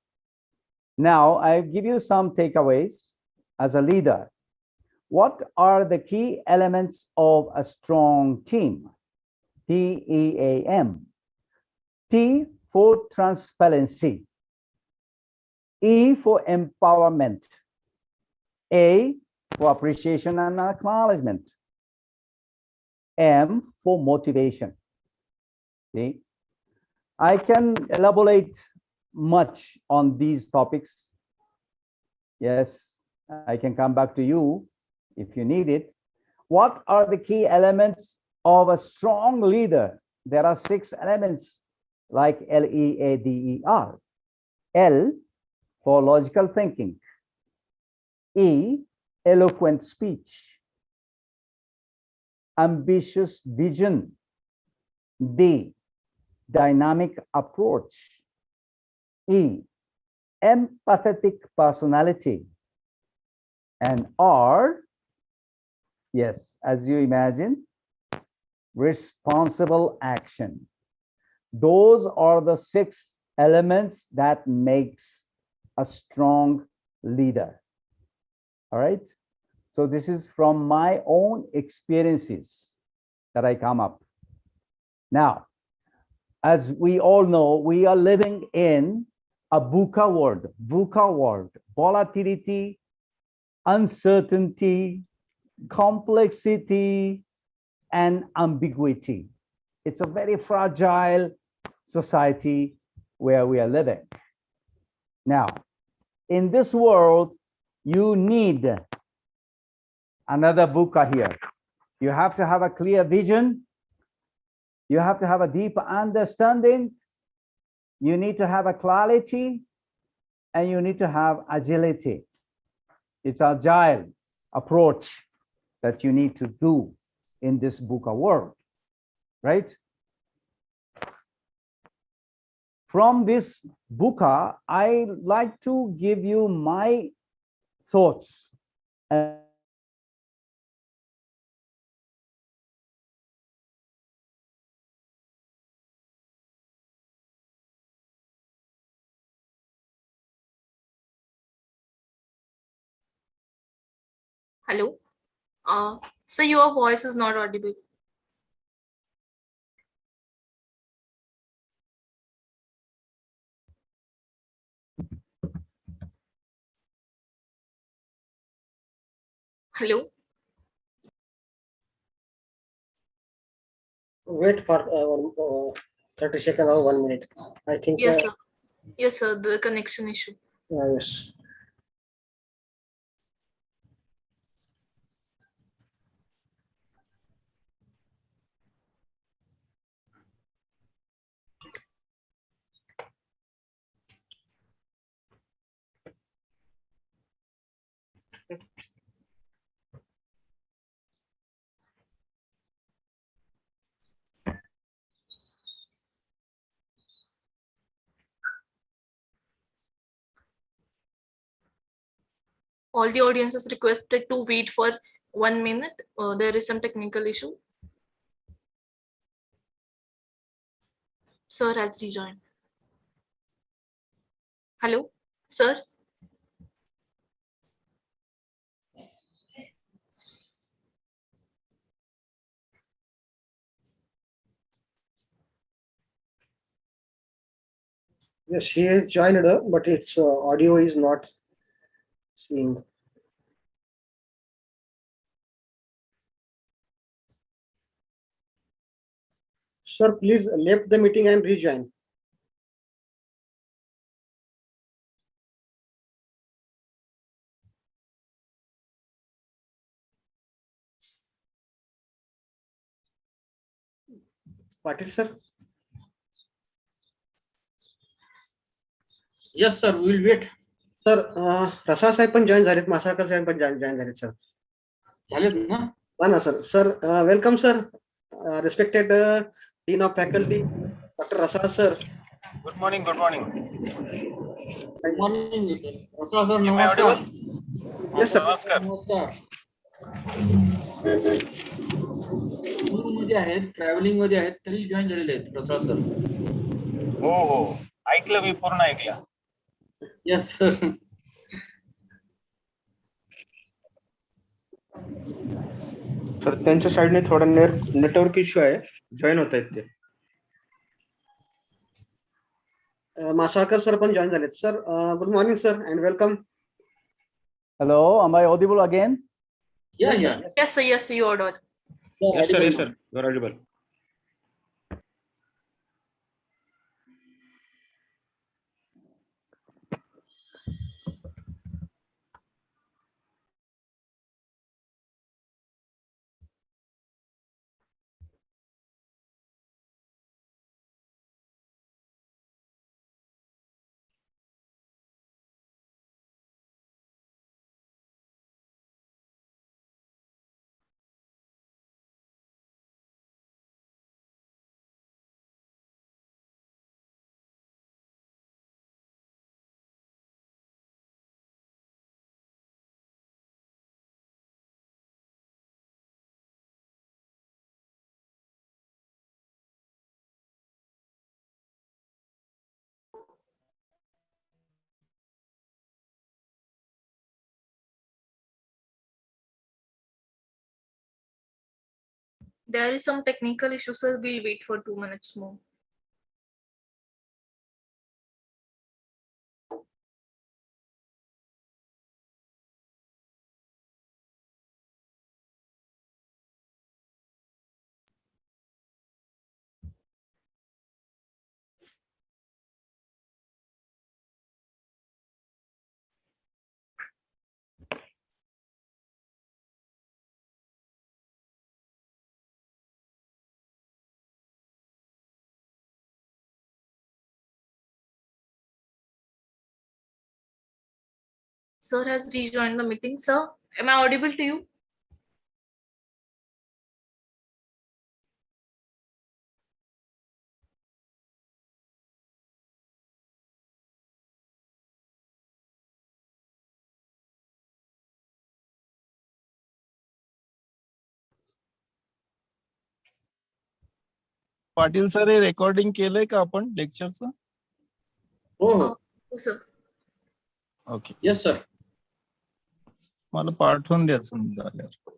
Now I give you some takeaways as a leader. What are the key elements of a strong team? TEAM. T for transparency. E for empowerment. A for appreciation and acknowledgement. M for motivation. See, I can elaborate much on these topics. Yes, I can come back to you if you need it. What are the key elements of a strong leader? There are 6 elements like LEADER. L for logical thinking. E, eloquent speech. Ambitious vision. D, dynamic approach. E, empathetic personality. And R, yes, as you imagine, responsible action. Those are the 6 elements that makes a strong leader. All right. So this is from my own experiences that I come up. Now, as we all know, we are living in a VUCA world, volatility, uncertainty, complexity, and ambiguity. It's a very fragile society where we are living. Now, in this world, you need another buka here. You have to have a clear vision. You have to have a deep understanding. You need to have a clarity, and you need to have agility. It's agile approach that you need to do in this buka world, right? From this buka, I like to give you my thoughts. Hello. So your voice is not audible. Hello. Wait for 30 seconds or 1 minute. I think. Yes, sir. Yes, sir. The connection issue. Yes. All the audience is requested to wait for 1 minute. There is some technical issue. Sir has rejoined. Hello, sir. Yes, he has joined, but its audio is not seeing. Sir, please leave the meeting and rejoin. Patil sir. Yes, sir. We will wait. Sir Rasal साहेब पण join झालेत, मासाळकर साहेब पण join झालेत sir. झालेत ना? हा ना sir. Sir welcome sir, respected dean of faculty doctor Rasal sir. Good morning. Good morning. Good morning. Rasal sir, नमस्कार. Yes sir. नमस्कार. नमस्कार. मध्ये आहेत, ट्रॅव्हलिंग मध्ये आहेत, तरी जॉईन झालेले आहेत रसाळ सर. हो हो, ऐकलं, मी पूर्ण ऐकलं. Yes sir. सर त्यांच्या साईडने थोडा नेटवर्क इश्यू आहे, जॉईन होत आहेत ते. मासाळकर सर पण जॉईन झालेत sir. Good morning sir and welcome. Hello, am I audible again? Yeah, yeah. Yes, sir. Yes, you ordered. Yes sir, yes sir, you are audible. There is some technical issue, sir. We'll wait for 2 minutes more. Sir has rejoined the meeting. Sir, am I audible to you? Patil sir हे recording केलंय का आपण लेक्चरचं? हो हो Oh, sir. Okay, yes sir मला पाठवून द्यायचं झाल्यावर.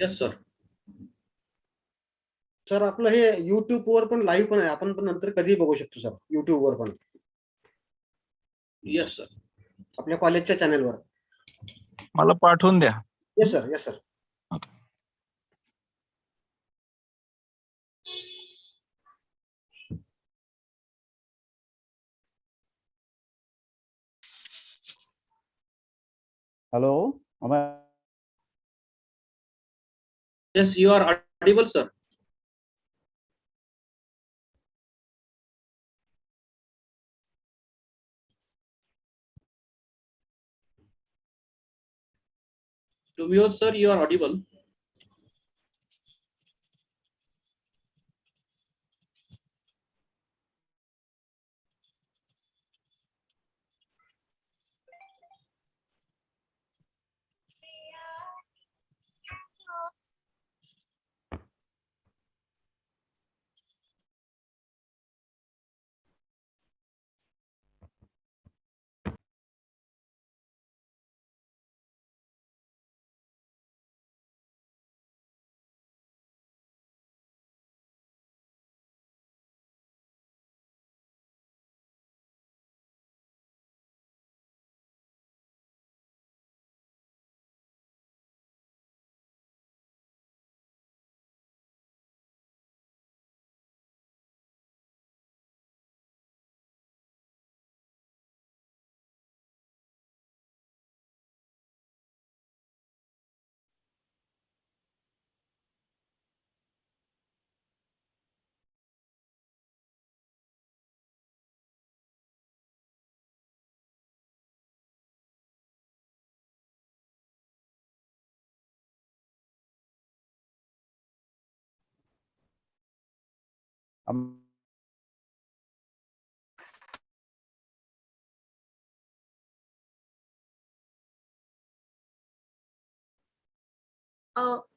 Yes sir. सर आपलं हे युट्यूब वर पण लाईव्ह पण आहे, आपण पण नंतर कधीही बघू शकतो सर, युट्यूब वर पण येस सर. आपल्या कॉलेजच्या चॅनलवर. मला पाठवून द्या. Yes sir, yes sir. Okay. Hello? Am I? Yes, you are audible, sir. To be honest, sir, you are audible.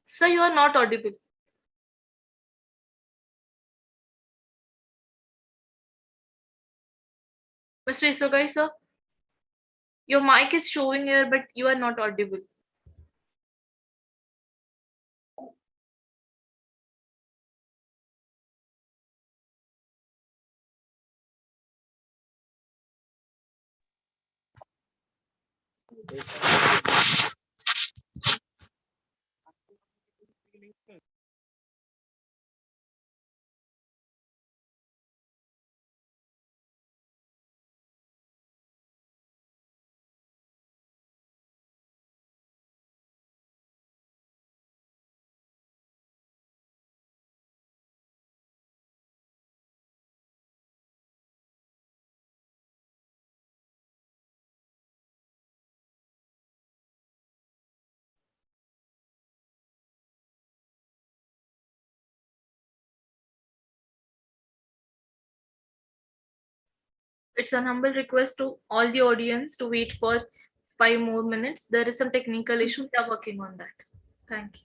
Sir, you are not audible. Mr. Isogai, sir, your mic is showing here, but you are not audible. It's an humble request to all the audience to wait for 5 more minutes. There is some technical issue. We are working on that. Thank you.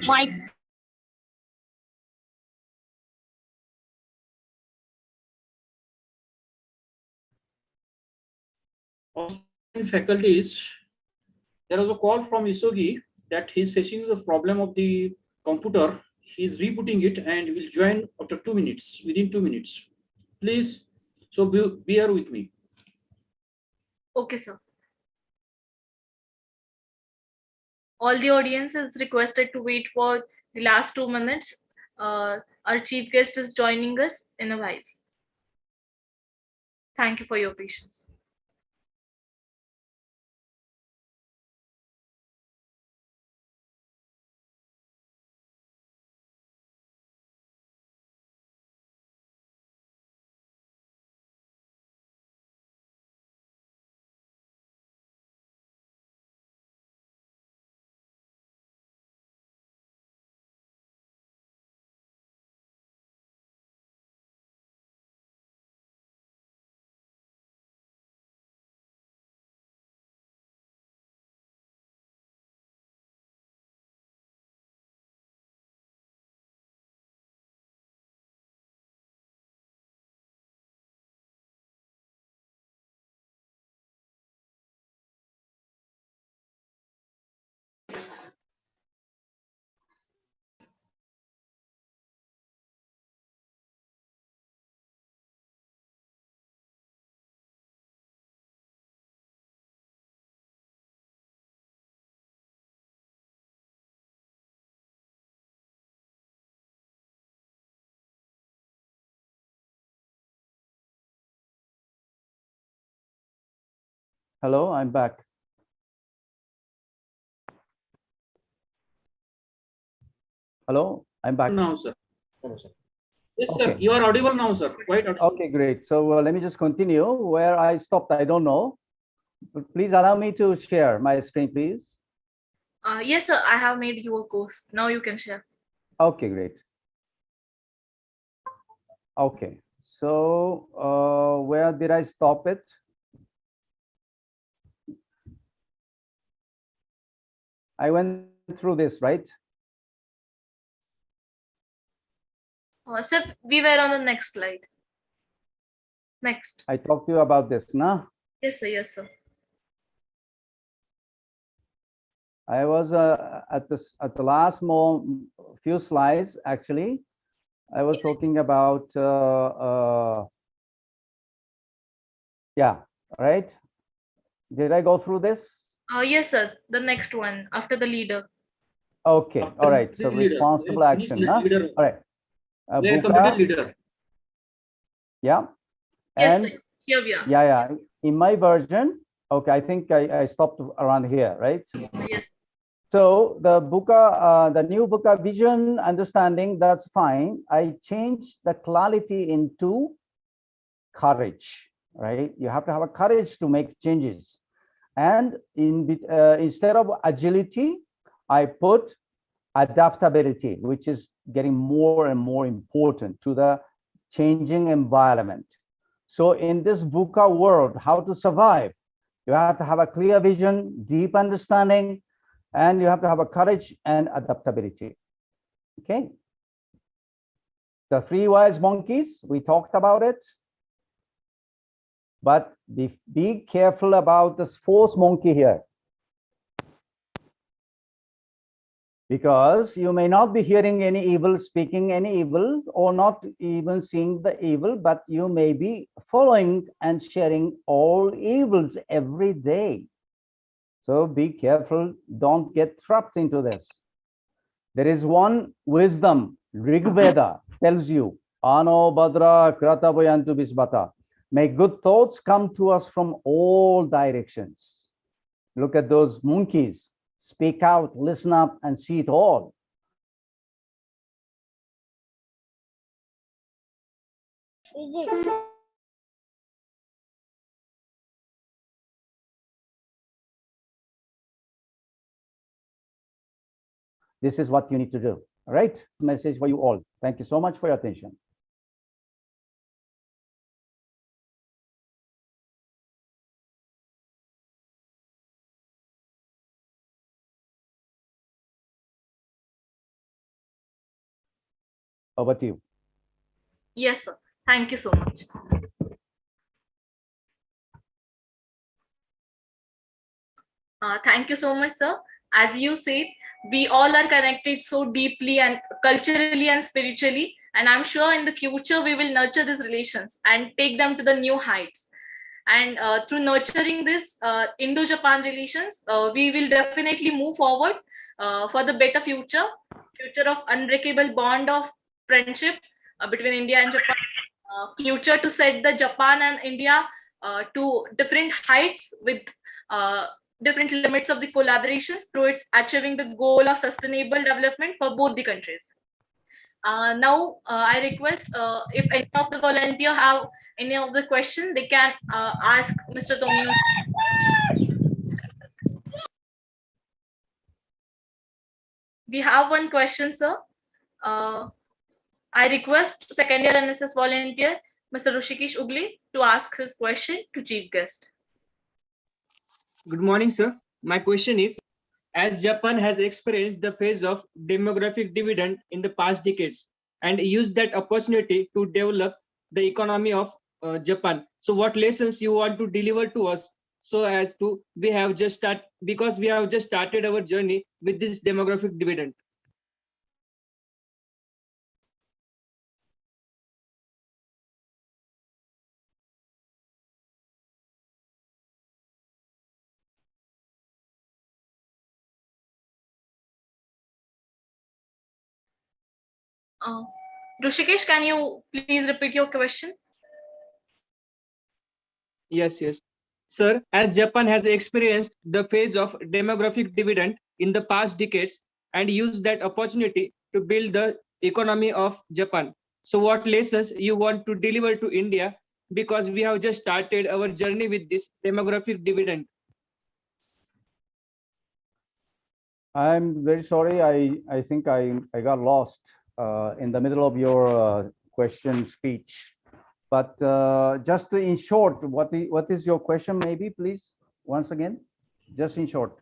Mike. Faculties, there was a call from Isogi that he's facing the problem of the computer. He's rebooting it and will join after 2 minutes, within 2 minutes. Please, so bear with me. Okay, sir. All the audience is requested to wait for the last 2 minutes. Our chief guest is joining us in a while. Thank you for your patience. Hello, I'm back. Hello, I'm back. Now, sir. Yes, Okay. sir. You are audible now, sir. Quite audible. Okay, great. So let me just continue where I stopped. I don't know. But please allow me to share my screen, please. Yes, sir. I have made you a host. Now you can share. Okay, great. Okay, so where did I stop it? I went through this, right? Sir, we were on the next slide. Next. I talked to you about this, no? Yes, sir. Yes, sir. I was at the last few slides actually. I was talking about yeah, right? Did I go through this? Yes, sir. The next one after the leader. Okay, After all right. the So leader. responsible We finished action, the huh? leader. All right. We have Buka, completed leader. yeah. Yes, And sir. Here we are. yeah. In my version, okay, I think I stopped around here, right? Yes. So the Buka, the new Buka vision understanding, that's fine. I changed the clarity into courage, right? You have to have a courage to make changes. And instead of agility, I put adaptability, which is getting more and more important to the changing environment. So in this VUCA world, how to survive, you have to have a clear vision, deep understanding, and you have to have a courage and adaptability. Okay. The three wise monkeys, we talked about it. But be careful about this fourth monkey here. Because you may not be hearing any evil, speaking any evil, or not even seeing the evil, but you may be following and sharing all evils every day. So be careful, don't get trapped into this. There is one wisdom, Rig Veda tells you, Ano Badra Kratabayantu Bisbata. May good thoughts come to us from all directions. Look at those monkeys. Speak out, listen up, and see it all. This is what you need to do. All right? Message for you all. Thank you so much for your attention. Over to you. Yes, sir. Thank you so much. Thank you so much, sir. As you said, we all are connected so deeply and culturally and spiritually. And I'm sure in the future we will nurture these relations and take them to the new heights. And through nurturing this Indo-Japan relations, we will definitely move forward for the better future of unbreakable bond of friendship between India and Japan, future to set the Japan and India to different heights with different limits of the collaborations through its achieving the goal of sustainable development for both the countries. Now, I request if any of the volunteer have any of the question, they can ask Mr. Tomino. We have one question, sir. I request second year NSS volunteer, Mr. Rushikesh Ugli, to ask his question to chief guest. Good morning, sir. My question is, as Japan has experienced the phase of demographic dividend in the past decades and used that opportunity to develop the economy of Japan. So what lessons you want to deliver to us so as to because we have just started our journey with this demographic dividend? Rushikesh, can you please repeat your question? Yes. Sir, as Japan has experienced the phase of demographic dividend in the past decades and used that opportunity to build the economy of Japan. So what lessons you want to deliver to India because we have just started our journey with this demographic dividend? I'm very sorry. I think I got lost in the middle of your question speech. But just in short, what is your question? Maybe please once again, just in short.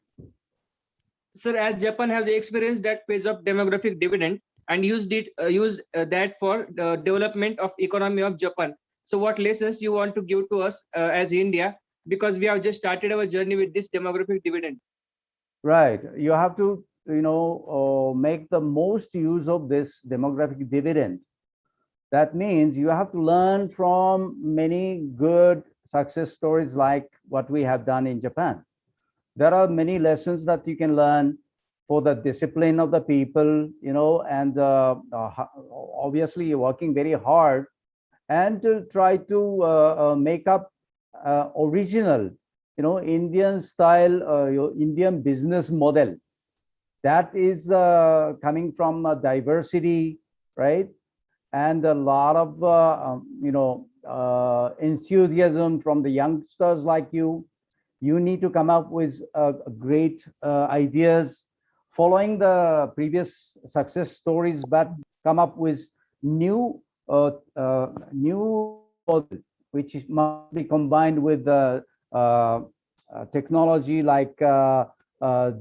Sir, as Japan has experienced that phase of demographic dividend and used that for the development of economy of Japan. So what lessons you want to give to us as India because we have just started our journey with this demographic dividend? Right. You have to, make the most use of this demographic dividend. That means you have to learn from many good success stories like what we have done in Japan. There are many lessons that you can learn for the discipline of the people, and obviously you're working very hard and to try to make up original, Indian style, Indian business model that is coming from diversity, right? And a lot of enthusiasm from the youngsters like you. You need to come up with great ideas, following the previous success stories, but come up with new which must be combined with the technology like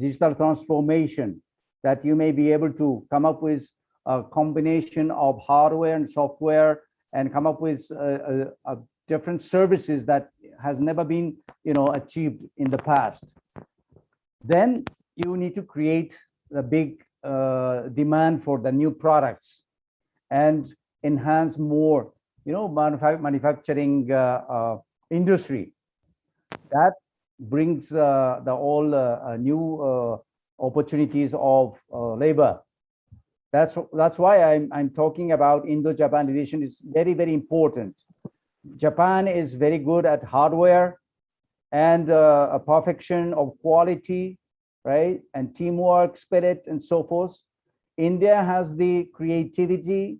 digital transformation, that you may be able to come up with a combination of hardware and software and come up with different services that has never been achieved in the past. Then you need to create the big demand for the new products and enhance more manufacturing industry that brings the all new opportunities of labor. That's why I'm talking about Indo-Japan relation is very, very important. Japan is very good at hardware and a perfection of quality, right? And teamwork spirit and so forth. India has the creativity,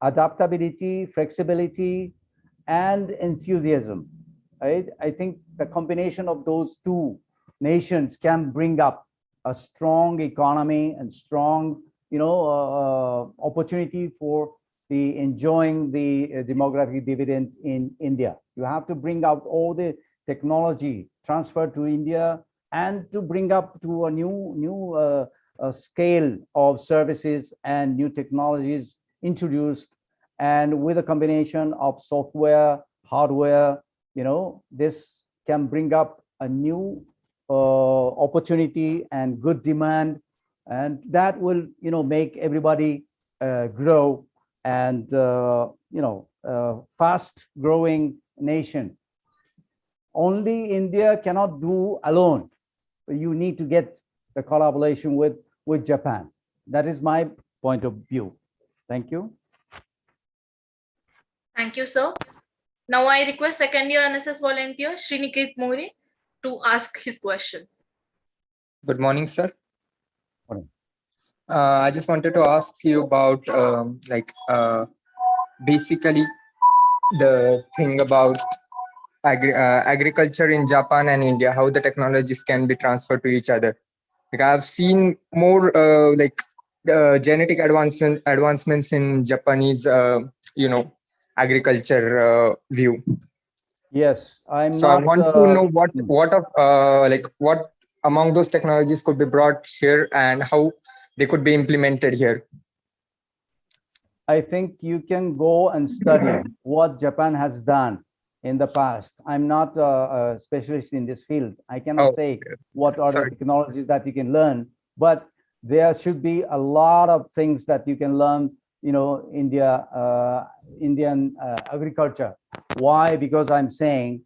adaptability, flexibility, and enthusiasm, right? I think the combination of those two nations can bring up a strong economy and strong, opportunity for the enjoying the demographic dividend in India. You have to bring out all the technology transfer to India and to bring up to a new scale of services and new technologies introduced, and with a combination of software, hardware, this can bring up a new opportunity and good demand, and that will make everybody grow, and fast growing nation. Only India cannot do alone. You need to get the collaboration with Japan. That is my point of view. Thank you. Thank you, sir. Now I request second year NSS volunteer Srinikit Mori to ask his question. Good morning, sir. Morning. I just wanted to ask you about basically the thing about agriculture in Japan and India, how the technologies can be transferred to each other. Like I've seen more genetic advancements in Japanese, agriculture view. Yes, I'm So not. I want to know what among those technologies could be brought here and how they could be implemented here. I think you can go and study what Japan has done in the past. I'm not a specialist in this field. I cannot say what are the technologies that you can learn, but there should be a lot of things that you can learn, Indian agriculture. Why? Because I'm saying,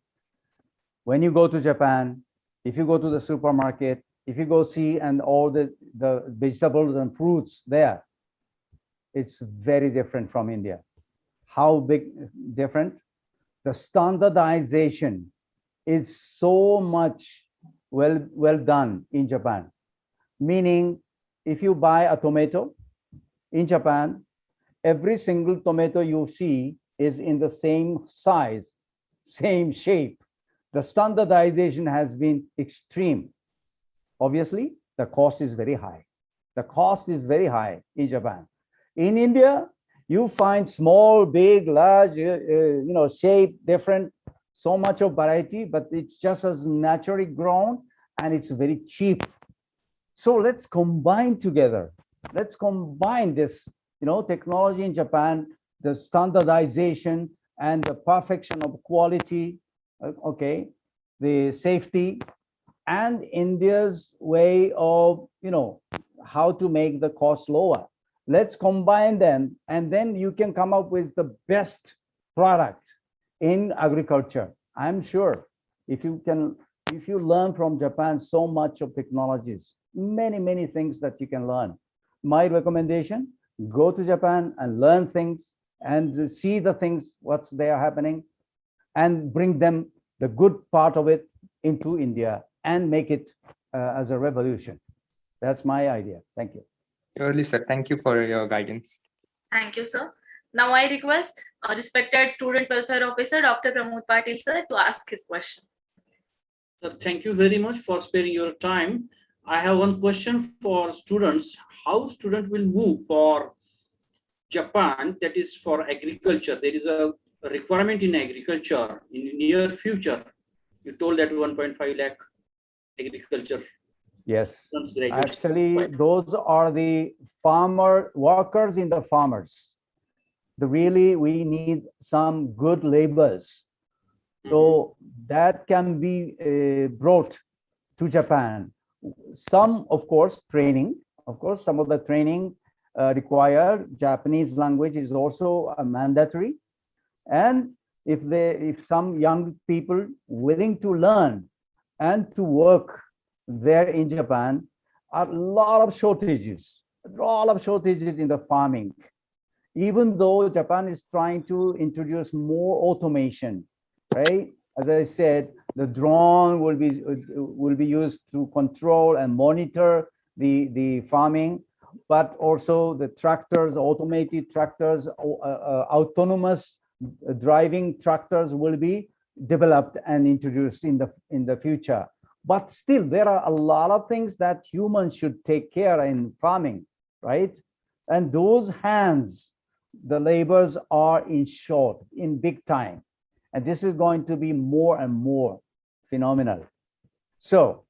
when you go to Japan, if you go to the supermarket, if you go see and all the vegetables and fruits there, it's very different from India. How big different? The standardization is so much well done in Japan. Meaning, if you buy a tomato in Japan, every single tomato you see is in the same size, same shape. The standardization has been extreme. Obviously, the cost is very high. The cost is very high in Japan. In India, you find small, big, large, shape, different, so much of variety, but it's just as naturally grown and it's very cheap. So let's combine together. Let's combine this, technology in Japan, the standardization and the perfection of quality, the safety, and India's way of, how to make the cost lower. Let's combine them, and then you can come up with the best product in agriculture. I'm sure if you learn from Japan so much of technologies, many things that you can learn. My recommendation, go to Japan and learn things and see the things, what's there happening, and bring them, the good part of it, into India and make it as a revolution. That's my idea. Thank you. Surely, sir. Thank you for your guidance. Thank you, sir. Now I request a respected Student Welfare Officer, Dr. Pramod Patil, sir, to ask his question. Sir, thank you very much for sparing your time. I have one question for students. How student will move for Japan, that is for agriculture? There is a requirement in agriculture in the near future. You told that 1.5 lakh agriculture. Yes, actually, those are the farmer workers in the farmers. Really, we need some good laborers. So that can be brought to Japan. Some, of course, training. Of course, some of the training required. Japanese language is also mandatory. And if some young people willing to learn and to work there in Japan, a lot of shortages in the farming. Even though Japan is trying to introduce more automation, right? As I said, the drone will be used to control and monitor the farming, but also the tractors, automated tractors, autonomous driving tractors will be developed and introduced in the future. But still, there are a lot of things that humans should take care in farming, right? And those hands, the labors are in short, in big time. And this is going to be more and more phenomenal. So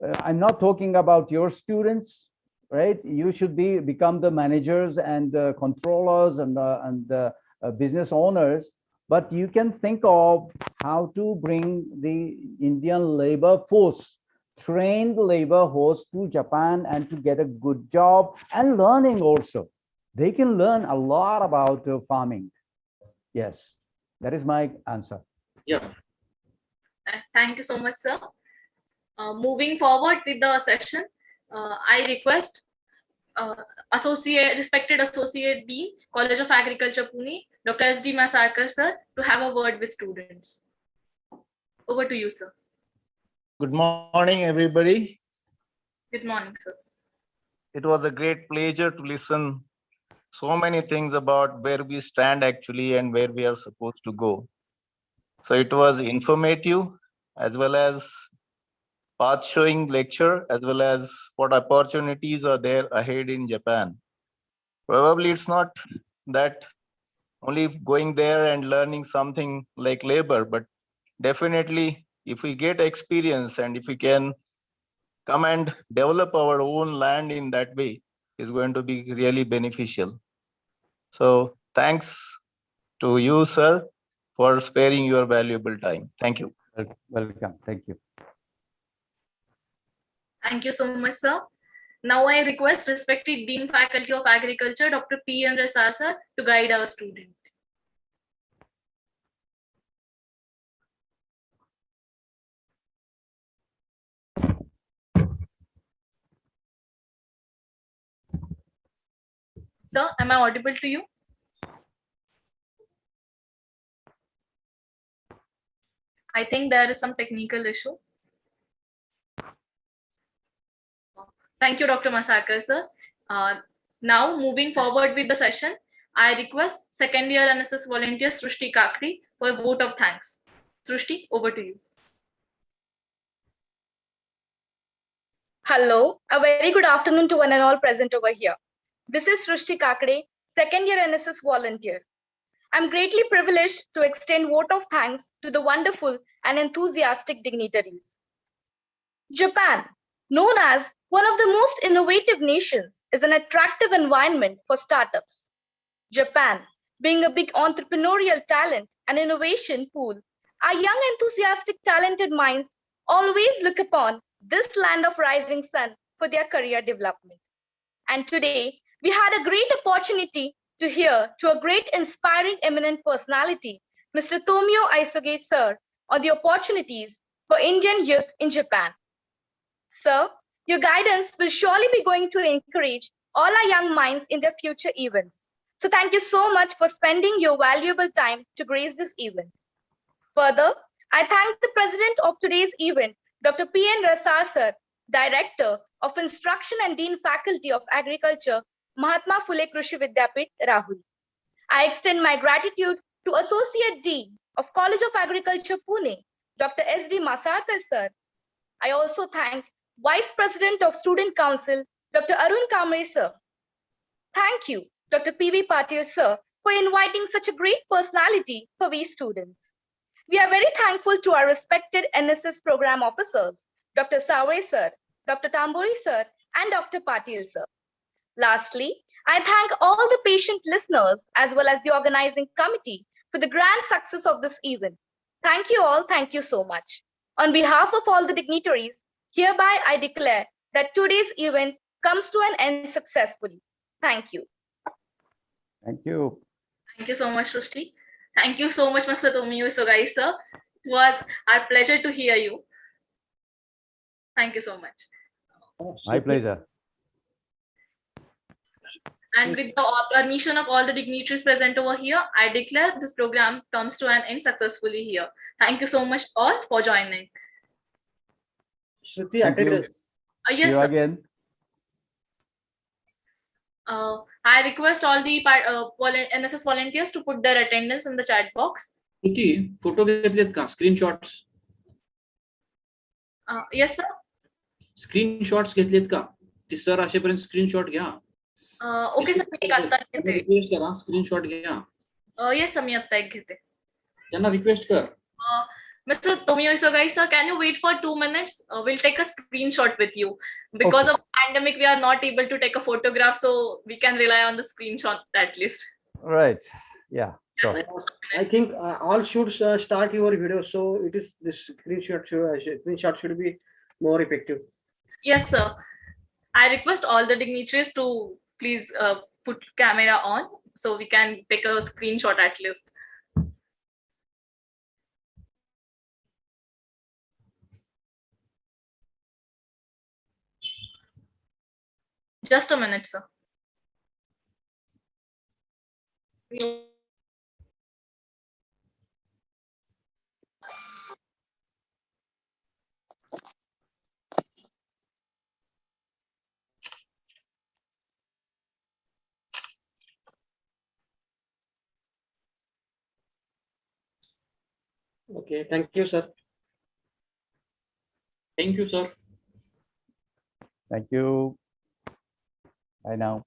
I'm not talking about your students, right? You should become the managers and the controllers and the business owners, but you can think of how to bring the Indian labor force, trained labor force to Japan and to get a good job and learning also. They can learn a lot about farming. Yes, that is my answer. Yeah. Thank you so much, sir. Moving forward with the session, I request respected Associate Dean, College of Agriculture, Pune, Dr. S.D. Masarkar, sir, to have a word with students. Over to you, sir. Good morning, everybody. Good morning, sir. It was a great pleasure to listen so many things about where we stand actually and where we are supposed to go. So it was informative as well as path showing lecture, as well as what opportunities are there ahead in Japan. Probably it's not that only going there and learning something like labor, but definitely if we get experience and if we can come and develop our own land in that way, is going to be really beneficial. So thanks to you, sir, for sparing your valuable time. Thank you. Welcome. Thank you. Thank you so much, sir. Now I request respected Dean Faculty of Agriculture, Dr. P.N. Rasar, sir, to guide our student. Sir, am I audible to you? I think there is some technical issue. Thank you, Dr. Masarkar, sir. Now, moving forward with the session, I request second year NSS volunteer Srushti Kakri for a vote of thanks. Srushti, over to you. Hello, a very good afternoon to one and all present over here. This is Srushti Kakre, second year NSS volunteer. I'm greatly privileged to extend vote of thanks to the wonderful and enthusiastic dignitaries. Japan, known as one of the most innovative nations, is an attractive environment for startups. Japan, being a big entrepreneurial talent and innovation pool, our young enthusiastic talented minds always look upon this land of rising sun for their career development. And today, we had a great opportunity to hear to a great inspiring eminent personality, Mr. Tomio Aisoge, sir, on the opportunities for Indian youth in Japan. Sir, your guidance will surely be going to encourage all our young minds in their future events. So thank you so much for spending your valuable time to grace this event. Further, I thank the president of today's event, Dr. P.N. Rasar, sir, Director of Instruction and Dean Faculty of Agriculture, Mahatma Phule Krishi Vidyapit, Rahul. I extend my gratitude to Associate Dean of College of Agriculture, Pune, Dr. S.D. Masarkar, sir. I also thank Vice President of Student Council, Dr. Arun Kamre, sir. Thank you, Dr. P.V. Patil, sir, for inviting such a great personality for we students. We are very thankful to our respected NSS program officers, Dr. Sawre, sir, Dr. Tamburi, sir, and Dr. Patil, sir. Lastly, I thank all the patient listeners as well as the organizing committee for the grand success of this event. Thank you all. Thank you so much. On behalf of all the dignitaries, hereby I declare that today's event comes to an end successfully. Thank you. Thank you. Thank you so much, Srushti. Thank you so much, Mr. Tomio Aisoge, sir. It was our pleasure to hear you. Thank you so much. My pleasure. And with the permission of all the dignitaries present over here, I declare this program comes to an end successfully here. Thank you so much all for joining. Shruti, attendance. Yes, See you sir. again. I request all the NSS volunteers to put their attendance in the chat box. Shruti, photo घेतलेत का? Screenshots. Yes, sir. Screenshots घेतलेत का? ती sir असेपर्यंत screenshot घ्या. Okay sir, मी आता घेते. Request करा, स्क्रीनशॉट घ्या. येस सर, मी आता एक घेते. त्यांना रिक्वेस्ट कर. Mr. Tomio Isogai, sir, can you wait for 2 minutes? We'll take a screenshot with you. Because of pandemic, we are not able to take a photograph, so we can rely on the screenshot at least. Right. Yeah. Sure. I think all should start your video, so it is this screenshot should be more effective. Yes, sir. I request all the dignitaries to please put camera on so we can take a screenshot at least. Just a minute, sir. Okay, thank you, sir. Thank you, sir. Thank you. Bye now.